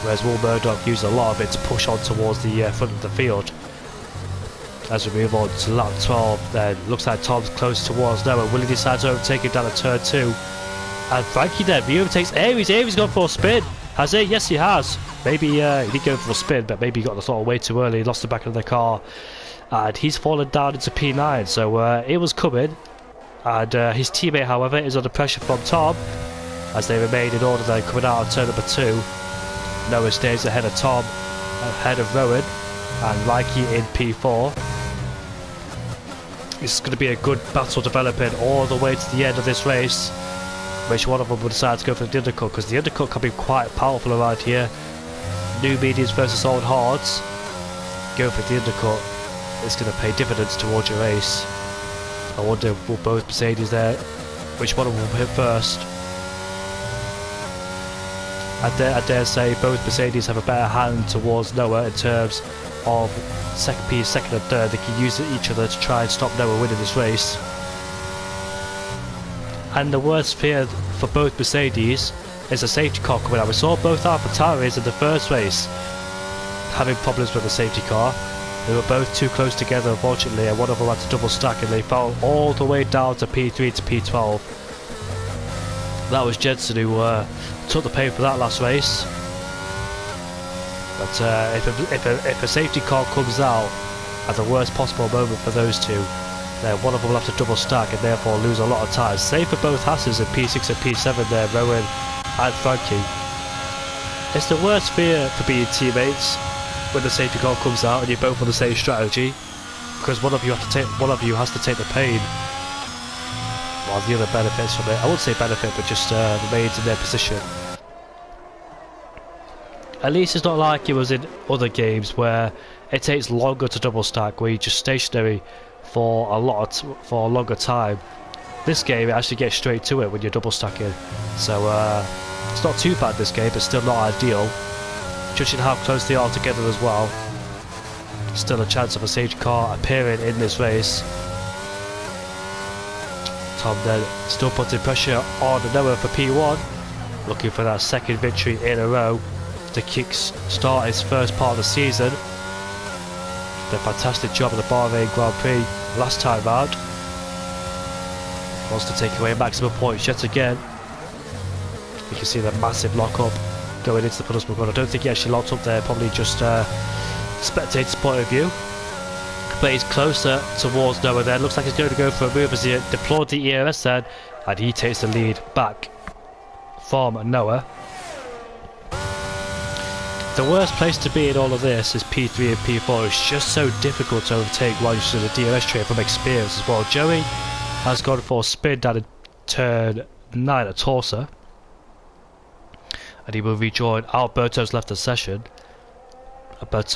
whereas Will Murdoch used a lot of it to push on towards the front of the field. As we move on to lap 12, then looks like Tom's close towards Noah. Will he decide to overtake him down at turn 2? And Frankie then re-overtakes Aries. Aries gone for a spin. Has he? Yes, he has. Maybe he did go for a spin, but maybe he got the throttle way too early. Lost the back of the car. and he's fallen down into P9, so it was coming. And his teammate, however, is under pressure from Tom as they remain in order. Then coming out of turn number 2. Noah stays ahead of Tom, ahead of Rowan, and Reiki in P4. This is going to be a good battle developing all the way to the end of this race, which one of them will decide to go for the undercut, because the undercut can be quite powerful around here. New mediums versus old hards. Go for the undercut. It's going to pay dividends towards your race. I wonder, will both Mercedes there, which one of them will hit first? I dare say both Mercedes have a better hand towards Noah in terms of second and third. They can use each other to try and stop Noah winning this race. And the worst fear for both Mercedes is a safety car coming out. We saw both AlphaTauris in the first race having problems with the safety car. They were both too close together, unfortunately, and one of them had to double stack and they fell all the way down to P3 to P12. That was Jensen who took the pain for that last race. But if a safety car comes out at the worst possible moment for those two, then one of them will have to double stack and therefore lose a lot of time. Same for both Hasses in P6 and P7 there, Rowan and Frankie. It's the worst fear for being teammates when the safety car comes out and you're both on the same strategy, because one of you has to take the pain while the other benefits from it. I wouldn't say benefit, but just remains in their position. At least it's not like it was in other games where it takes longer to double stack, where you're just stationary for a longer time. This game, it actually gets straight to it when you're double stacking, so it's not too bad this game, but still not ideal. Judging how close they are together as well, still a chance of a safety car appearing in this race. Tom then still putting pressure on Noah for P1, looking for that second victory in a row to kick-start his first part of the season. Did a fantastic job at the Bahrain Grand Prix last time round. Wants to take away maximum points yet again. You can see the massive lock-up going into the penultimate corner. I don't think he actually locked up there, probably just spectator's point of view. But he's closer towards Noah there. Looks like he's going to go for a move as he deployed the ERS then, and he takes the lead back from Noah. The worst place to be in all of this is P3 and P4. It's just so difficult to overtake while you're using the DRS trait from experience as well. Joey has gone for a spin down in turn 9 at Tulsa, and he will rejoin. Alberto's left the session, but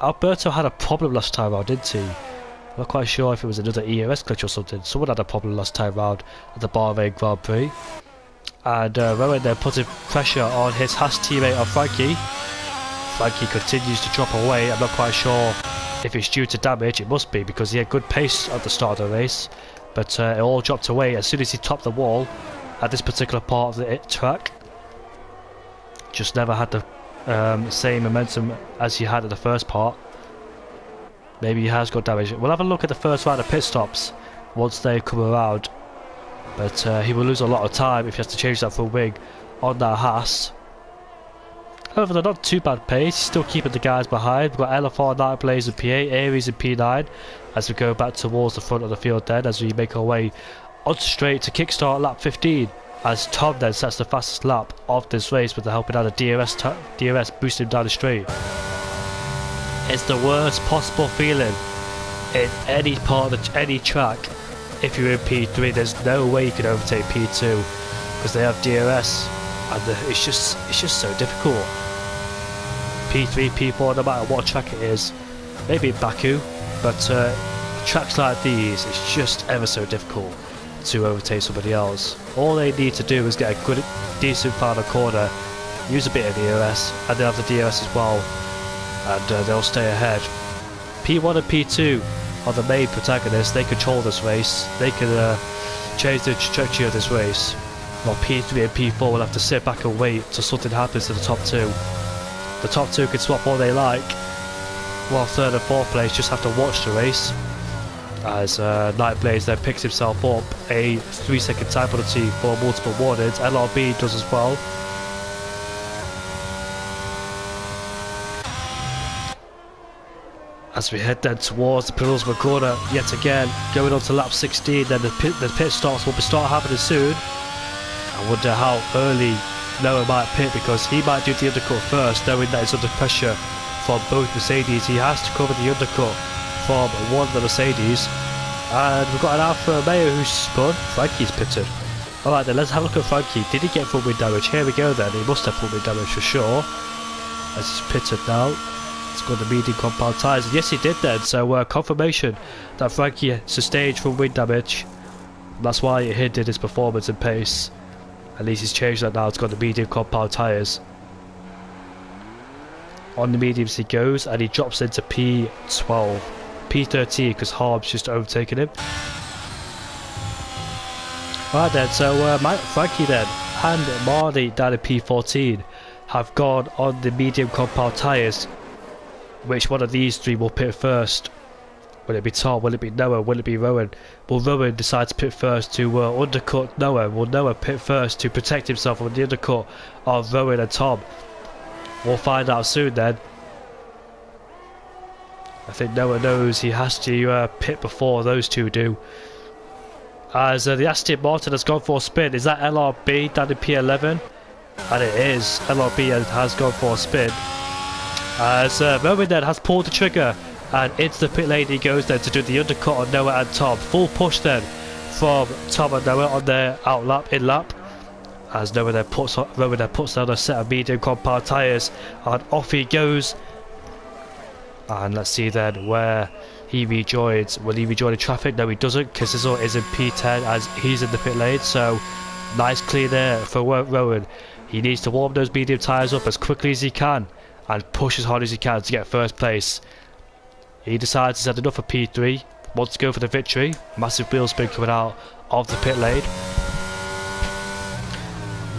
Alberto had a problem last time round, didn't he? I'm not quite sure if it was another ERS glitch or something. Someone had a problem last time round at the Bahrain Grand Prix. And Rowan then putting pressure on his Haas teammate of Frankie. Frankie continues to drop away. I'm not quite sure if it's due to damage. It must be, because he had good pace at the start of the race, but it all dropped away as soon as he topped the wall at this particular part of the track. Just never had the same momentum as he had at the first part. Maybe he has got damage. We'll have a look at the first round of pit stops once they come around, but he will lose a lot of time if he has to change that full wing on that Haas. However, they're not too bad pace. He's still keeping the guys behind. We've got LFR, Night Blaze in P8, Aries in P9 as we go back towards the front of the field then, as we make our way on straight to kickstart lap 15, as Tom then sets the fastest lap of this race with the helping out of DRS boosting him down the straight. It's the worst possible feeling in any part of any track. If you're in P3, there's no way you can overtake P2 because they have DRS, and it's just so difficult. P3, P4, no matter what track it is, maybe in Baku, but tracks like these, it's just ever so difficult to overtake somebody else. All they need to do is get a good, decent final corner, use a bit of DRS, and they have the DRS as well, and they'll stay ahead. P1 and P2 are the main protagonists. They control this race. They can change the trajectory of this race. While P3 and P4 will have to sit back and wait till something happens to the top two. The top two can swap all they like, while third and fourth place just have to watch the race. As Nightblaze then picks himself up a 3-second time penalty for multiple warnings. LRB does as well. As we head then towards the penultimate corner yet again, going on to lap 16, then the pit stops will start happening soon. I wonder how early Noah might pit, because he might do the undercut first, knowing that he's under pressure from both Mercedes. He has to cover the undercut from one of the Mercedes. And we've got an Alfa Romeo who's spun. Frankie's pitted. Alright then, let's have a look at Frankie. Did he get front wing damage? Here we go then. He must have front wing damage for sure. As he's pitted now. It's got the medium compound tyres. And yes, he did then. So confirmation that Frankie sustained front wing damage. That's why it hindered his performance and pace. At least he's changed that now. It's got the medium compound tyres. On the mediums he goes, and he drops into P12. P13 because Harb's just overtaken him. Right then, so Frankie then and Marnie down at P14 have gone on the medium compound tyres. Which one of these three will pit first? Will it be Tom? Will it be Noah? Will it be Rowan? Will Rowan decide to pit first to undercut Noah? Will Noah pit first to protect himself from the undercut of Rowan and Tom? We'll find out soon then. I think Noah knows he has to pit before those two do. As the Aston Martin has gone for a spin. Is that LRB down in P11? And it is. LRB has gone for a spin. As Rowan then has pulled the trigger, and into the pit lane he goes then to do the undercut on Noah and Tom. Full push then from Tom and Noah on their in lap. As Rowan then puts down a set of medium compound tyres, and off he goes. And let's see then where he rejoins. Will he rejoin the traffic? No, he doesn't, because Sizzle is in P10 as he's in the pit lane. So nice clean there for Rowan. He needs to warm those medium tyres up as quickly as he can and push as hard as he can to get first place. He decides he's had enough of P3, wants to go for the victory. Massive wheel spin coming out of the pit lane.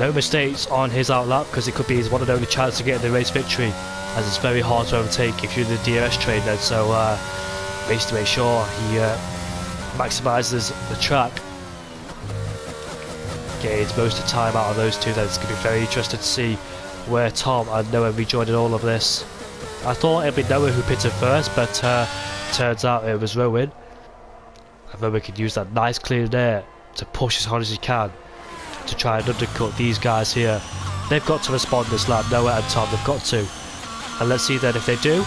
No mistakes on his outlap, because it could be his one and only chance to get the race victory, as it's very hard to overtake if you're in the DRS train then. So needs to make sure he maximises the track, gains most of the time out of those two. Then it's going to be very interesting to see where Tom and Noah rejoined in all of this. I thought it'd be Noah who pitted first, but turns out it was Rowan. And Rowan can use that nice clean air to push as hard as he can to try and undercut these guys here. They've got to respond this lap, Noah and Tom, they've got to. And let's see then if they do.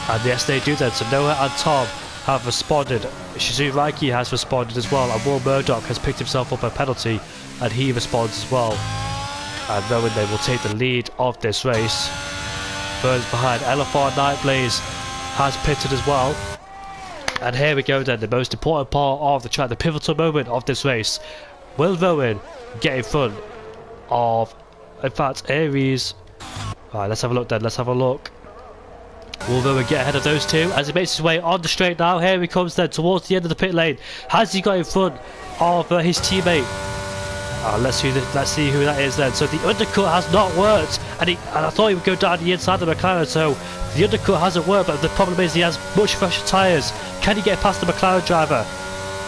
And yes, they do then. So Noah and Tom have responded. Shizu Raiki has responded as well, and Will Murdoch has picked himself up a penalty, and he responds as well. And Rowan then will take the lead of this race. Burns behind. LFR Nightblaze has pitted as well. And here we go then, the most important part of the track, the pivotal moment of this race. Will Rowan get in front of, in fact, Aries? Alright, let's have a look then, let's have a look. Will Rowan get ahead of those two as he makes his way on the straight now? Here he comes then towards the end of the pit lane. Has he got in front of his teammate? Let's see who that is then. So the undercut has not worked, and I thought he would go down the inside of the McLaren, so the undercut hasn't worked, but the problem is he has much fresher tyres. Can he get past the McLaren driver?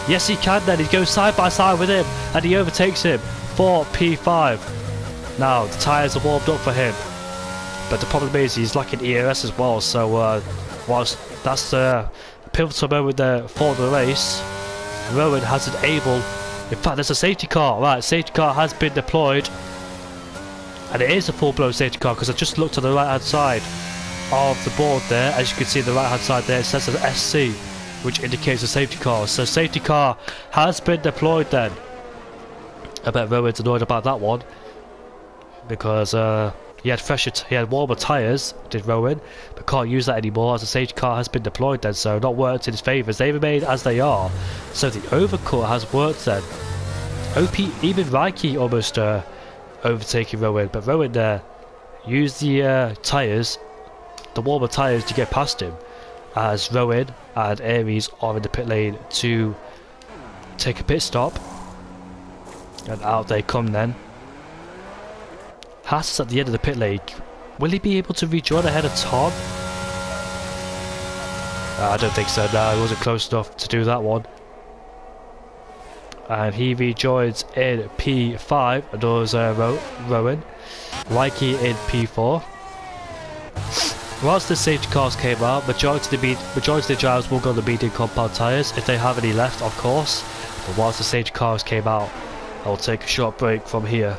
Yes, he can then. He goes side by side with him, and he overtakes him for P5. Now, the tyres are warmed up for him, but the problem is he's lacking ERS as well, so whilst that's the pivotal moment there for the race, Rowan hasn't able. In fact, there's a safety car. Right, safety car has been deployed, and it is a full-blown safety car, because I just looked on the right-hand side of the board there. As you can see, the right-hand side there, it says an SC, which indicates a safety car. So safety car has been deployed then. I bet Rowan's annoyed about that one, because he had warmer tyres, did Rowan, but can't use that anymore as the safety car has been deployed then, so not worked in his favour. They remain as they are. So the overcut has worked then. Even Raiki almost overtaking Rowan, but Rowan there used the tyres, the warmer tyres, to get past him, as Rowan and Aries are in the pit lane to take a pit stop. And out they come then. Haas is at the end of the pit lane. Will he be able to rejoin ahead of Tom? I don't think so. No, he wasn't close enough to do that one. And he rejoins in P5, and does Rowan. Likey in P4. Whilst the safety cars came out, majority of the drivers will go on the medium compound tyres, if they have any left of course, but whilst the safety cars came out, I will take a short break from here.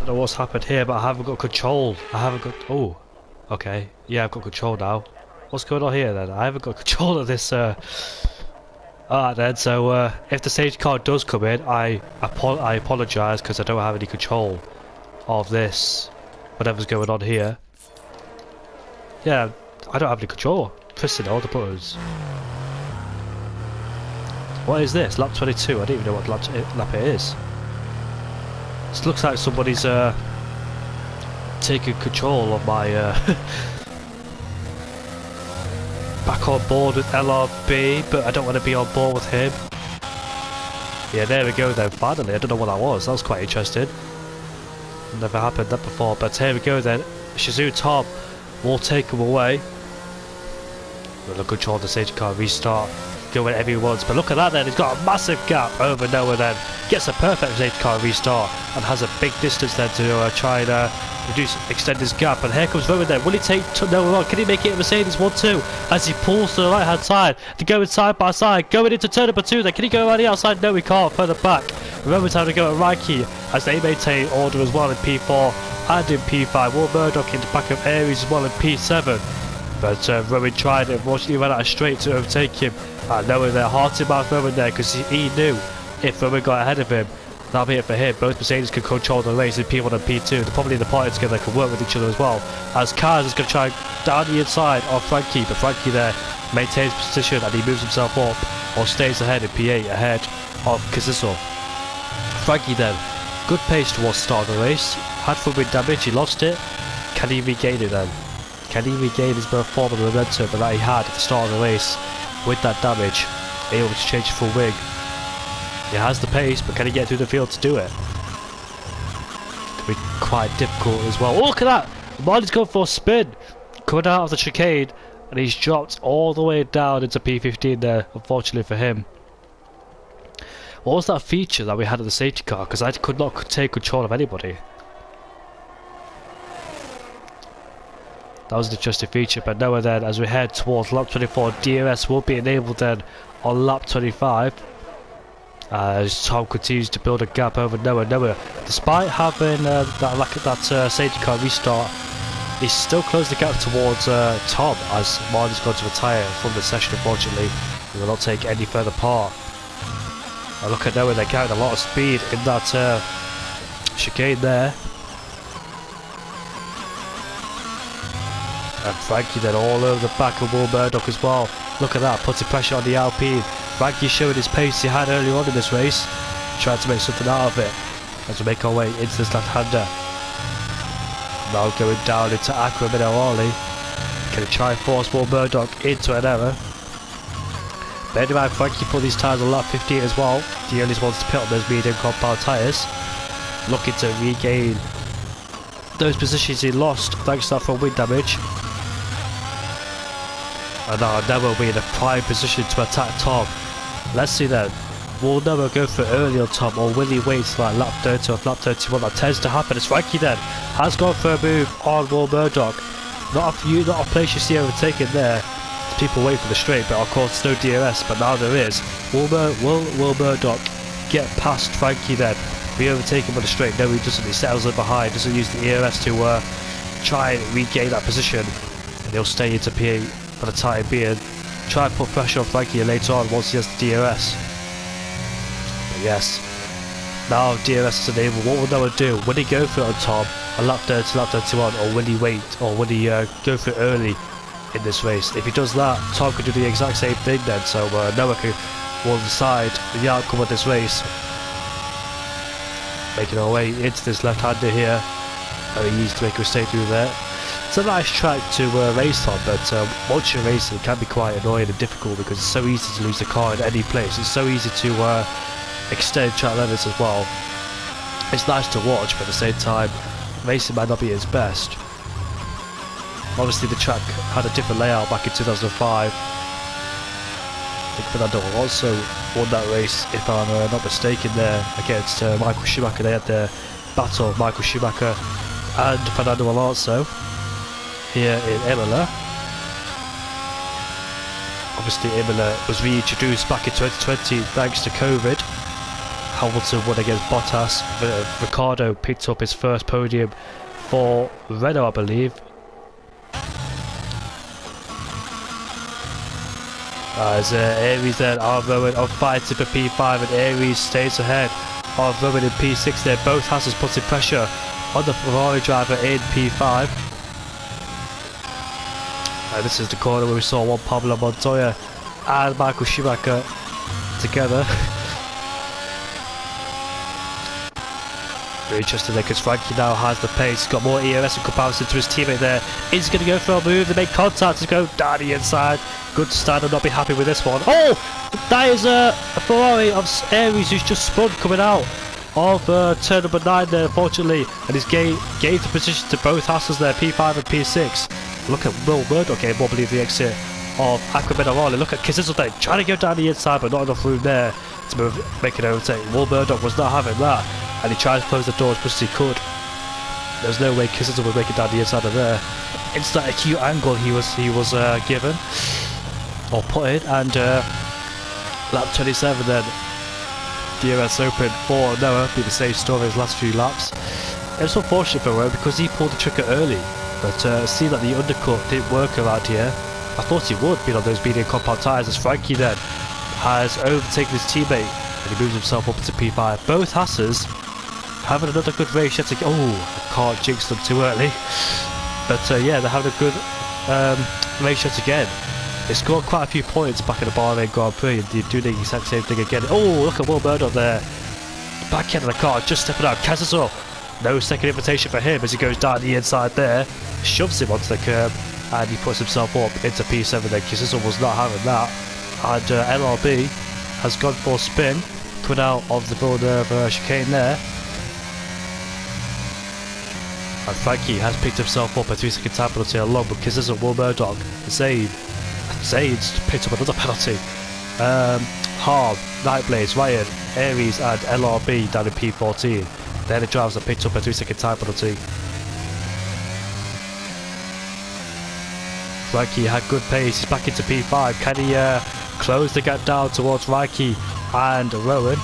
don't know what's happened here, but I haven't got control. I haven't got... Oh, okay. Yeah, I've got control now. What's going on here then? I haven't got control of this. Alright then, so if the safety car does come in, I apologise because I don't have any control of this, whatever's going on here. Yeah, I don't have any control. Pressing all the buttons. What is this? Lap 22. I don't even know what lap it is. This looks like somebody's taking control of my back on board with LRB, but I don't want to be on board with him. Yeah, there we go then, finally. I don't know what that was. That was quite interesting. Never happened that before, but here we go then. Shazoo Tom will take him away. We'll control the safety car, restart, go wherever he wants. But look at that then, he's got a massive gap over Noah then. Gets a perfect safety car restart and has a big distance then to try and extend his gap. And here comes Rowan then. Will he take Noah on? Can he make it a Mercedes 1-2 as he pulls to the right hand side? They're going side by side, going into turn number 2 then. Can he go around the outside? No, he can't. Further back. Rowan's having to go at Reiki as they maintain order as well in P4 and in P5. Will Murdoch in the back of Aries as well in P7. But Rowan tried it, unfortunately ran out of straight to overtake him. And Noah there, heart in mouth Rowan there, because he knew if Rowan got ahead of him, that'll be it for him. Both Mercedes can control the race in P1 and P2. They're probably in the party together, can work with each other as well. As Kaz is going to try down the inside of Frankie, but Frankie there maintains position and he moves himself up, or stays ahead in P8 ahead of Kazizel. Frankie then, good pace towards the start of the race, had front wing damage, he lost it. Can he regain it then? Can he regain his form and momentum that he had at the start of the race with that damage, able to change full wing? He has the pace, but can he get through the field to do it? Could be quite difficult as well. Oh, look at that! Marty's going for a spin, coming out of the chicane, and he's dropped all the way down into P15 there, unfortunately for him. What was that feature that we had in the safety car? Because I could not take control of anybody. That was an interesting feature, but Noah then, as we head towards lap 24, DRS will be enabled then on lap 25. As Tom continues to build a gap over Noah. Noah, despite having that safety car restart, he's still closed the gap towards Tom, as Marty's going to retire from the session, unfortunately. He will not take any further part. And look at Noah, they're carrying a lot of speed in that chicane there. And Frankie then all over the back of Will Murdoch as well. Look at that, putting pressure on the Alpine. Frankie showing his pace he had earlier on in this race, trying to make something out of it as we make our way into this left-hander. Now going down into Aqua Minerale. Can he try and force Will Murdoch into an error? Bear in mind, Frankie put these tyres on lap 15 as well. He only wants to pit on those medium compound tyres, looking to regain those positions he lost thanks to that front wing damage. And now Noah will be in a prime position to attack Tom. Let's see then. Will Noah go for early on Tom, or will he wait till like lap 30 or lap 31? That tends to happen. It's Frankie then has gone for a move on Will Murdoch. Not a place you see overtaken there. People wait for the straight, but of course there's no DRS, but now there is. Will Murdoch get past Frankie then? Be overtaken by the straight? No, he doesn't. He settles it behind, doesn't use the ERS to try and regain that position. And he'll stay into P8 for the time being. Try and put pressure on Frankie later on once he has the DRS. But yes, now DRS is enabled. What will Noah do? Will he go for it on Tom on lap 30, lap 31, or will he wait, or will he go for it early in this race? If he does that, Tom could do the exact same thing then, so Noah will decide the outcome of this race. Making our way into this left-hander here. Very easy to make a mistake through there. It's a nice track to race on, but once you're racing it can be quite annoying and difficult because it's so easy to lose the car in any place. It's so easy to extend track limits as well. It's nice to watch, but at the same time racing might not be its best. Obviously the track had a different layout back in 2005. I think Fernando Alonso won that race, if I'm not mistaken, there against Michael Schumacher. They had their battle, Michael Schumacher and Fernando Alonso, here in Imola. Obviously Imola was reintroduced back in 2020 thanks to COVID. Hamilton won against Bottas. Ricciardo picked up his first podium for Renault, I believe. As Aries then are Rowan are fighting for P5, and Aries stays ahead of Rowan in P6 there. Both Hassels putting pressure on the Ferrari driver in P5. This is the corner where we saw Juan Pablo Montoya and Michael Schumacher together. Very interesting there, because Frankie now has the pace. He's got more ERS in comparison to his teammate there. Is going to go for a move. They make contact to go down the inside. Good stand, and not be happy with this one. Oh! That is a Ferrari of Aries who's just spun coming out of turn number 9 there, unfortunately. And he's gave the position to both Hassels there, P5 and P6. Look at Will Murdoch getting more believe the exit of Aqua Minerale. Look at Kizizzle there, trying to go down the inside, but not enough room there to make an overtake. Will Murdoch was not having that, and he tried to close the door as much as he could. There's no way Kizizzle would make it down the inside of there. It's that acute angle he was given or put in, and lap 27 then. DRS Open for Noah, be the same story as last few laps. It was unfortunate for him because he pulled the trigger early, but it seemed like the undercut didn't work around here. I thought he would, being on those medium compound tyres, as Frankie then has overtaken his teammate and he moves himself up into P5. Both Hassers having another good race yet again. Oh, I can't jinx them too early. But yeah, they're having a good race yet again. They scored quite a few points back in the Bahrain Grand Prix, and they're doing the exact same thing again. Oh, look at Will Murdoch there. Back end of the car, just stepping out. Kizizzle, no second invitation for him as he goes down the inside there. Shoves him onto the curb, and he puts himself up into P7 then. Kizizzle was not having that. And LRB has gone for a spin, coming out of the Villeneuve chicane there. And Frankie has picked himself up a 3-second time penalty along with Kizizzle, Will Murdoch, Zane's picked up another penalty. Harm, Nightblaze, Ryan, Aries and LRB down in P14. They're the drivers that picked up a 3-second time penalty. Frankie had good pace, he's back into P5. Can he close the gap down towards Raikki and Rowan?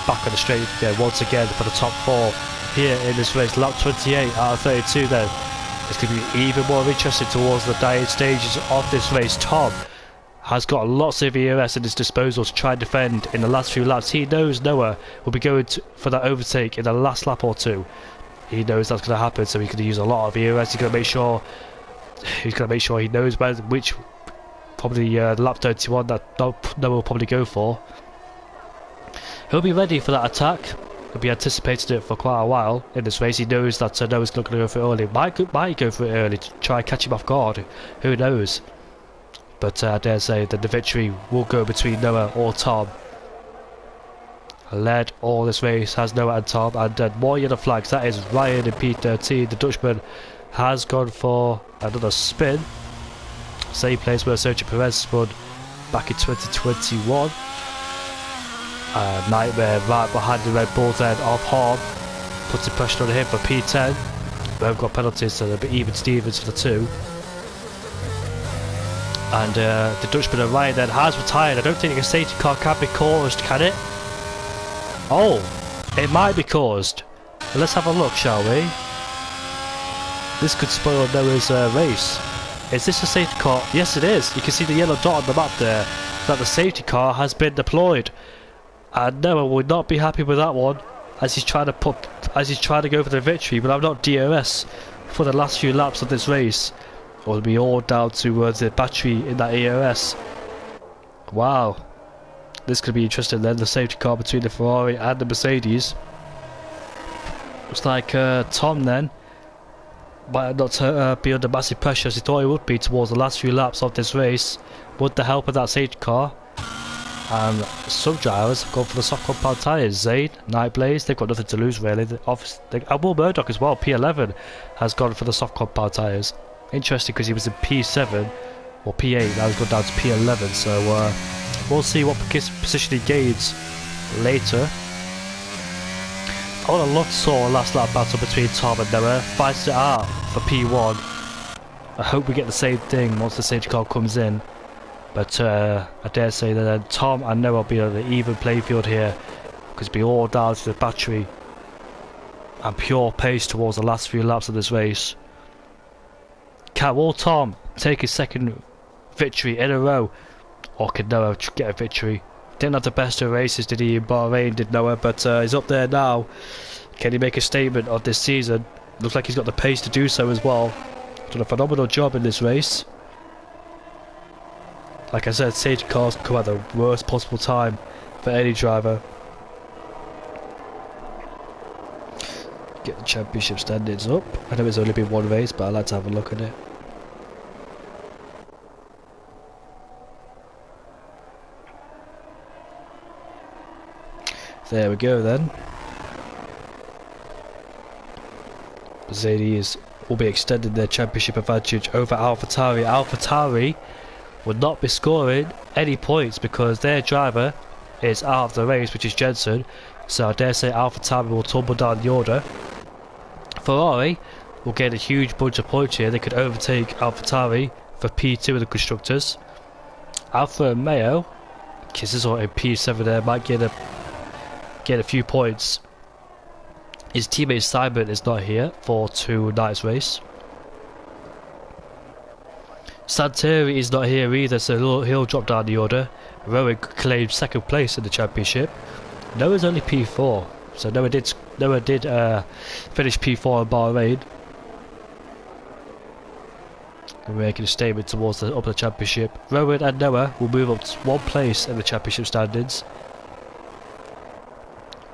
Back on the straight again, once again for the top 4 here in this race. Lap 28 out of 32 then. It's going to be even more interesting towards the dying stages of this race. Tom has got lots of ERS at his disposal to try and defend in the last few laps. He knows Noah will be going for that overtake in the last lap or two. He knows that's going to happen, so he's going to use a lot of ERS. He's going to make sure he knows which probably lap 31 that Noah will probably go for. He'll be ready for that attack. He'll be anticipating it for quite a while in this race. He knows that Noah's not going to go for it early. Might go for it early to try and catch him off guard. Who knows? But I dare say that the victory will go between Noah or Tom. Led all this race has Noah and Tom, and more yellow flags. That is Ryan in P13. The Dutchman has gone for another spin. Same place where Sergio Perez spun back in 2021. Nightmare right behind the Red Bull then of Harm, putting pressure on him for P10. They've got penalties, so they'll be even Stevens for the 2. And the Dutchman and Ryan then has retired. I don't think a safety car can be caused, can it? Oh, it might be caused. But let's have a look, shall we? This could spoil Noah's race. Is this a safety car? Yes, it is. You can see the yellow dot on the map there, that the safety car has been deployed. And Noah would not be happy with that one, as he's trying to go for the victory. But I'm not DRS for the last few laps of this race. It'll be all down to the battery in that ERS. Wow, this could be interesting then. The safety car between the Ferrari and the Mercedes. Looks like Tom then might not be under massive pressure as he thought he would be towards the last few laps of this race, with the help of that safety car. And some drivers have gone for the soft compound tyres. Zane, Nightblaze, they've got nothing to lose really. And Will Murdoch as well, P11, has gone for the soft compound tyres. Interesting, because he was in P7 or P8, now he's gone down to P11, so we'll see what position he gains later. I would have loved to saw a last lap battle between Tom and Noah, fights it out for P1. I hope we get the same thing once the safety car comes in. But I dare say that Tom and Noah will be on the even playing field here, because it'll be all down to the battery and pure pace towards the last few laps of this race. Will Tom take his second victory in a row, or can Noah get a victory? Didn't have the best of races, did he, in Bahrain, did Noah, but he's up there now. Can he make a statement of this season? Looks like he's got the pace to do so as well. Done a phenomenal job in this race. Like I said, safety cars come at the worst possible time for any driver. Get the championship standings up. I know it's only been one race, but I like to have a look at it. There we go then. Mercedes will be extending their championship advantage over AlphaTauri. AlphaTauri will not be scoring any points because their driver is out of the race, which is Jensen. So I dare say AlphaTauri will tumble down the order. Ferrari will get a huge bunch of points here. They could overtake AlphaTauri for P2 of the constructors. Alfa Romeo, because this is in P7 there, might get a few points. His teammate Simon is not here for tonight's race. Santeri is not here either, so he'll drop down the order. Rowan claims second place in the championship. Noah's only P4, so Noah did finish P4 in Bahrain. We're making a statement towards the upper championship. Rowan and Noah will move up to one place in the championship standings.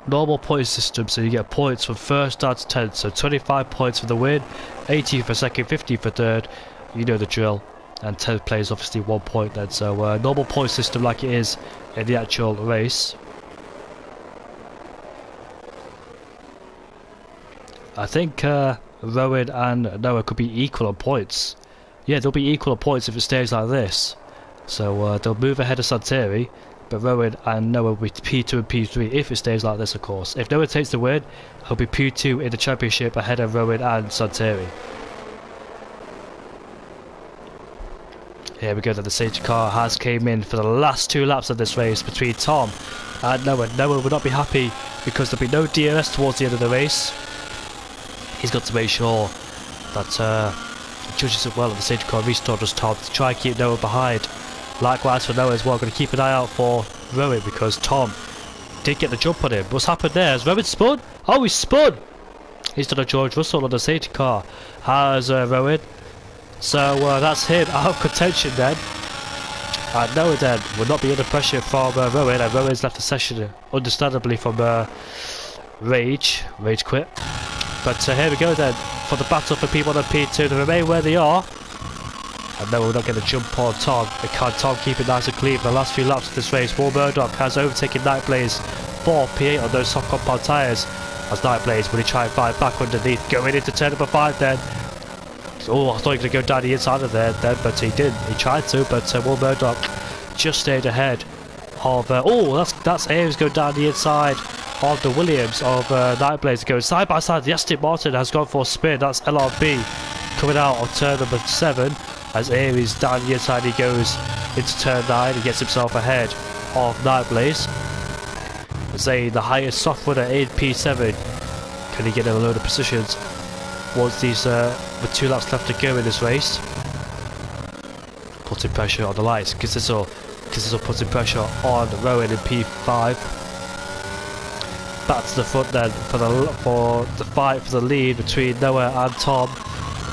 Normal point system, so you get points from first down to 10th, so 25 points for the win, 80 for second, 50 for third, you know the drill, and 10th place obviously 1 point then, so normal point system like it is in the actual race. I think Rowan and Noah could be equal on points. Yeah, they'll be equal on points if it stays like this, so they'll move ahead of Santeri. But Rowan and Noah will be P2 and P3 if it stays like this, of course. If Noah takes the win, he'll be P2 in the championship ahead of Rowan and Santeri. Here we go, that the safety car has came in for the last 2 laps of this race between Tom and Noah. Noah will not be happy because there'll be no DRS towards the end of the race. He's got to make sure that he judges it well at the safety car restart as Tom to try and keep Noah behind. Likewise for Noah as well, going to keep an eye out for Rowan because Tom did get the jump on him. What's happened there? Has Rowan spun? Oh, he spun! He's done a George Russell on the safety car. Has Rowan. So that's him out of contention then. And Noah then will not be under pressure from Rowan, and Rowan's left the session understandably from Rage quit. But here we go then for the battle for P1 and P2. They remain where they are. And then we're not going to jump on Tom. Can Tom keep it nice and clean for the last few laps of this race? Will Murdoch has overtaken Nightblaze for P8 on those soft compound tyres. As Nightblaze, will he try and fight back underneath? Going into turn number 5 then. Oh, I thought he was going to go down the inside of there then, but he didn't. He tried to, but Will Murdoch just stayed ahead of... oh, that's Ames going down the inside of the Williams of Nightblaze. Going side by side. The Aston Martin has gone for a spin. That's LRB coming out of turn number 7. As Aries down the inside, he goes into turn 9 and gets himself ahead of Nightblaze. Zayn, the highest soft winner in P7. Can he get in a load of positions once these with 2 laps left to go in this race? Putting pressure on the lights. Kizisel putting pressure on Rowan in P5. Back to the front then for the fight for the lead between Noah and Tom.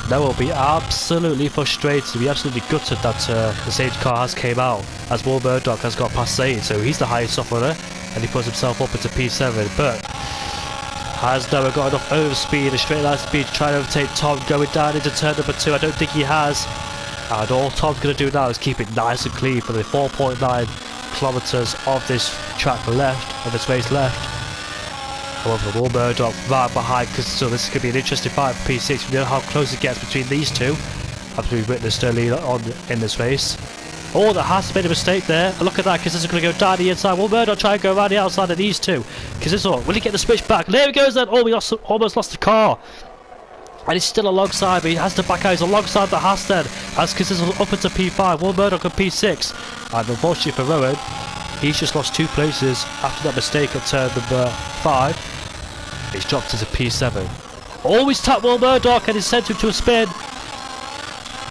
Noah will be absolutely frustrated, he'll be absolutely gutted that the safety car has came out, as Will Murdoch has got past Zayn, so he's the highest soft runner, and he puts himself up into P7, but has Noah got enough overspeed and straight line speed to try and overtake Tom going down into turn number 2? I don't think he has, and all Tom's going to do now is keep it nice and clean for the 4.9 kilometres of this track left, of this race left. However, Will Murdoch right behind, so this is going to be an interesting fight for P6. We know how close it gets between these two, as we witnessed earlier on in this race. Oh, that has made a mistake there. And look at that, because this is going to go down the inside. Will Murdoch try and go around the outside of these two? Because this one, will he get the switch back? There he goes then. Oh, we almost lost the car. And he's still alongside me. He has to back out. He's alongside the Haas then. As Kazizzo up into P5. Will Murdoch at P6. And unfortunately for Rowan, he's just lost 2 places after that mistake at turn number 5. He's dropped into P7. Always tapped Will Murdoch and he's sent him to a spin.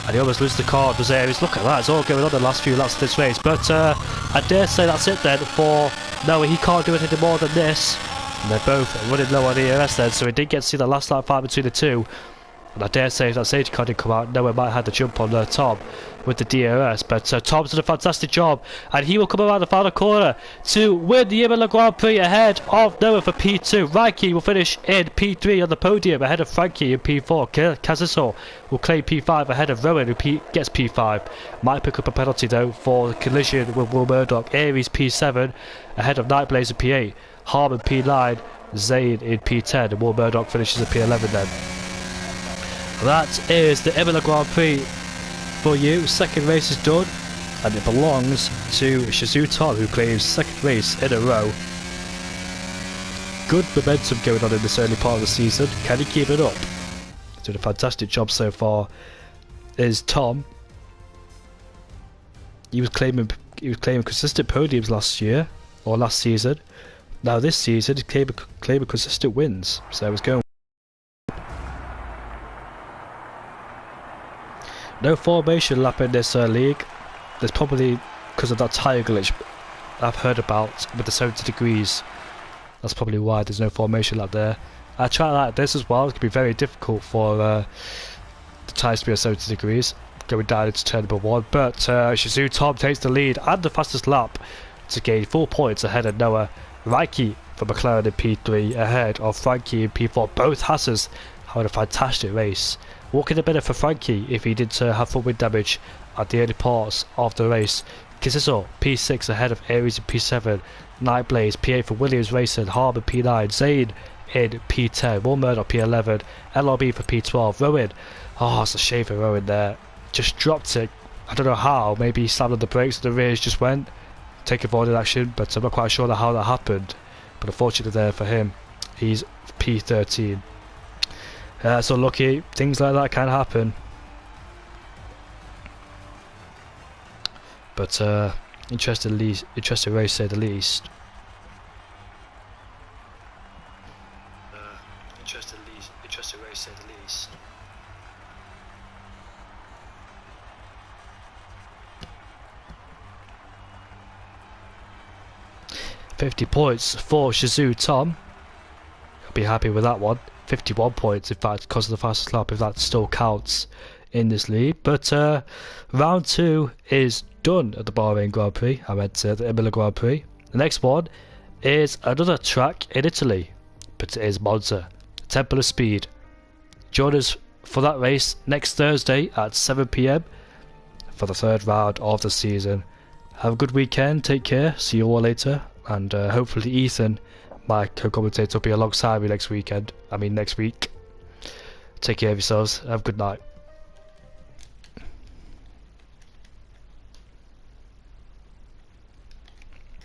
And he almost loses the car. Does Aries. Look at that. It's all going on the last few laps of this race. But I dare say that's it then for Noah. He can't do anything more than this. And they're both running low on ERS then, so we did get to see the last lap fight between the two. And I dare say if that safety car didn't come out, Noah might have had the jump on Tom with the DRS. But Tom's done a fantastic job, and he will come around the final corner to win the Imola Grand Prix ahead of Noah for P2. Raikki will finish in P3 on the podium ahead of Frankie in P4. Kazizzo will claim P5 ahead of Rowan, who gets P5. Might pick up a penalty though for the collision with Will Murdoch. Aries P7 ahead of Nightblaze in P8. Harmon P9, Zayn in P10, and Will Murdoch finishes at P11 then. That is the Imola Grand Prix for you. Second race is done, and it belongs to Shizou Tom, who claims second race in a row. Good momentum going on in this early part of the season. Can he keep it up? Doing a fantastic job so far is Tom. He was claiming consistent podiums last year or last season. Now this season he's claiming consistent wins, so it's going. No formation lap in this league. There's probably because of that tyre glitch I've heard about with the 70 degrees. That's probably why there's no formation lap there. I try like this as well. It can be very difficult for the tyres to be at 70 degrees going down into turn number 1. But Shizou Tom takes the lead and the fastest lap to gain 4 points ahead of Noah. Raikki for McLaren in P3 ahead of Frankie in P4. Both Hasses having a fantastic race. Walking a bit for Frankie if he did have full wind damage at the early parts of the race. Kazizzo P6 ahead of Aries in P7. Nightblaze P8 for Williams Racing. Harbour P9. Zayn in P10. Will Murdoch P11. LRB for P12. Rowan. Oh, it's a shame for Rowan there. Just dropped it. I don't know how. Maybe he slammed on the brakes and the rears just went. Take avoided action, but I'm not quite sure how that happened. But unfortunately there for him, he's P13. So lucky, things like that can happen. But interesting race to say the least. Interesting race to say the least. 50 points for Shizou Tom. I'll be happy with that one. 51 points, in fact, because of the fastest lap, if that still counts in this league. But round 2 is done at the Bahrain Grand Prix. I meant the Imola Grand Prix. The next one is another track in Italy, but it is Monza, Temple of Speed. Join us for that race next Thursday at 7 PM for the 3rd round of the season. Have a good weekend, take care, see you all later, and hopefully Ethan, my co-commentator, will be alongside me next week. Take care of yourselves, have a good night.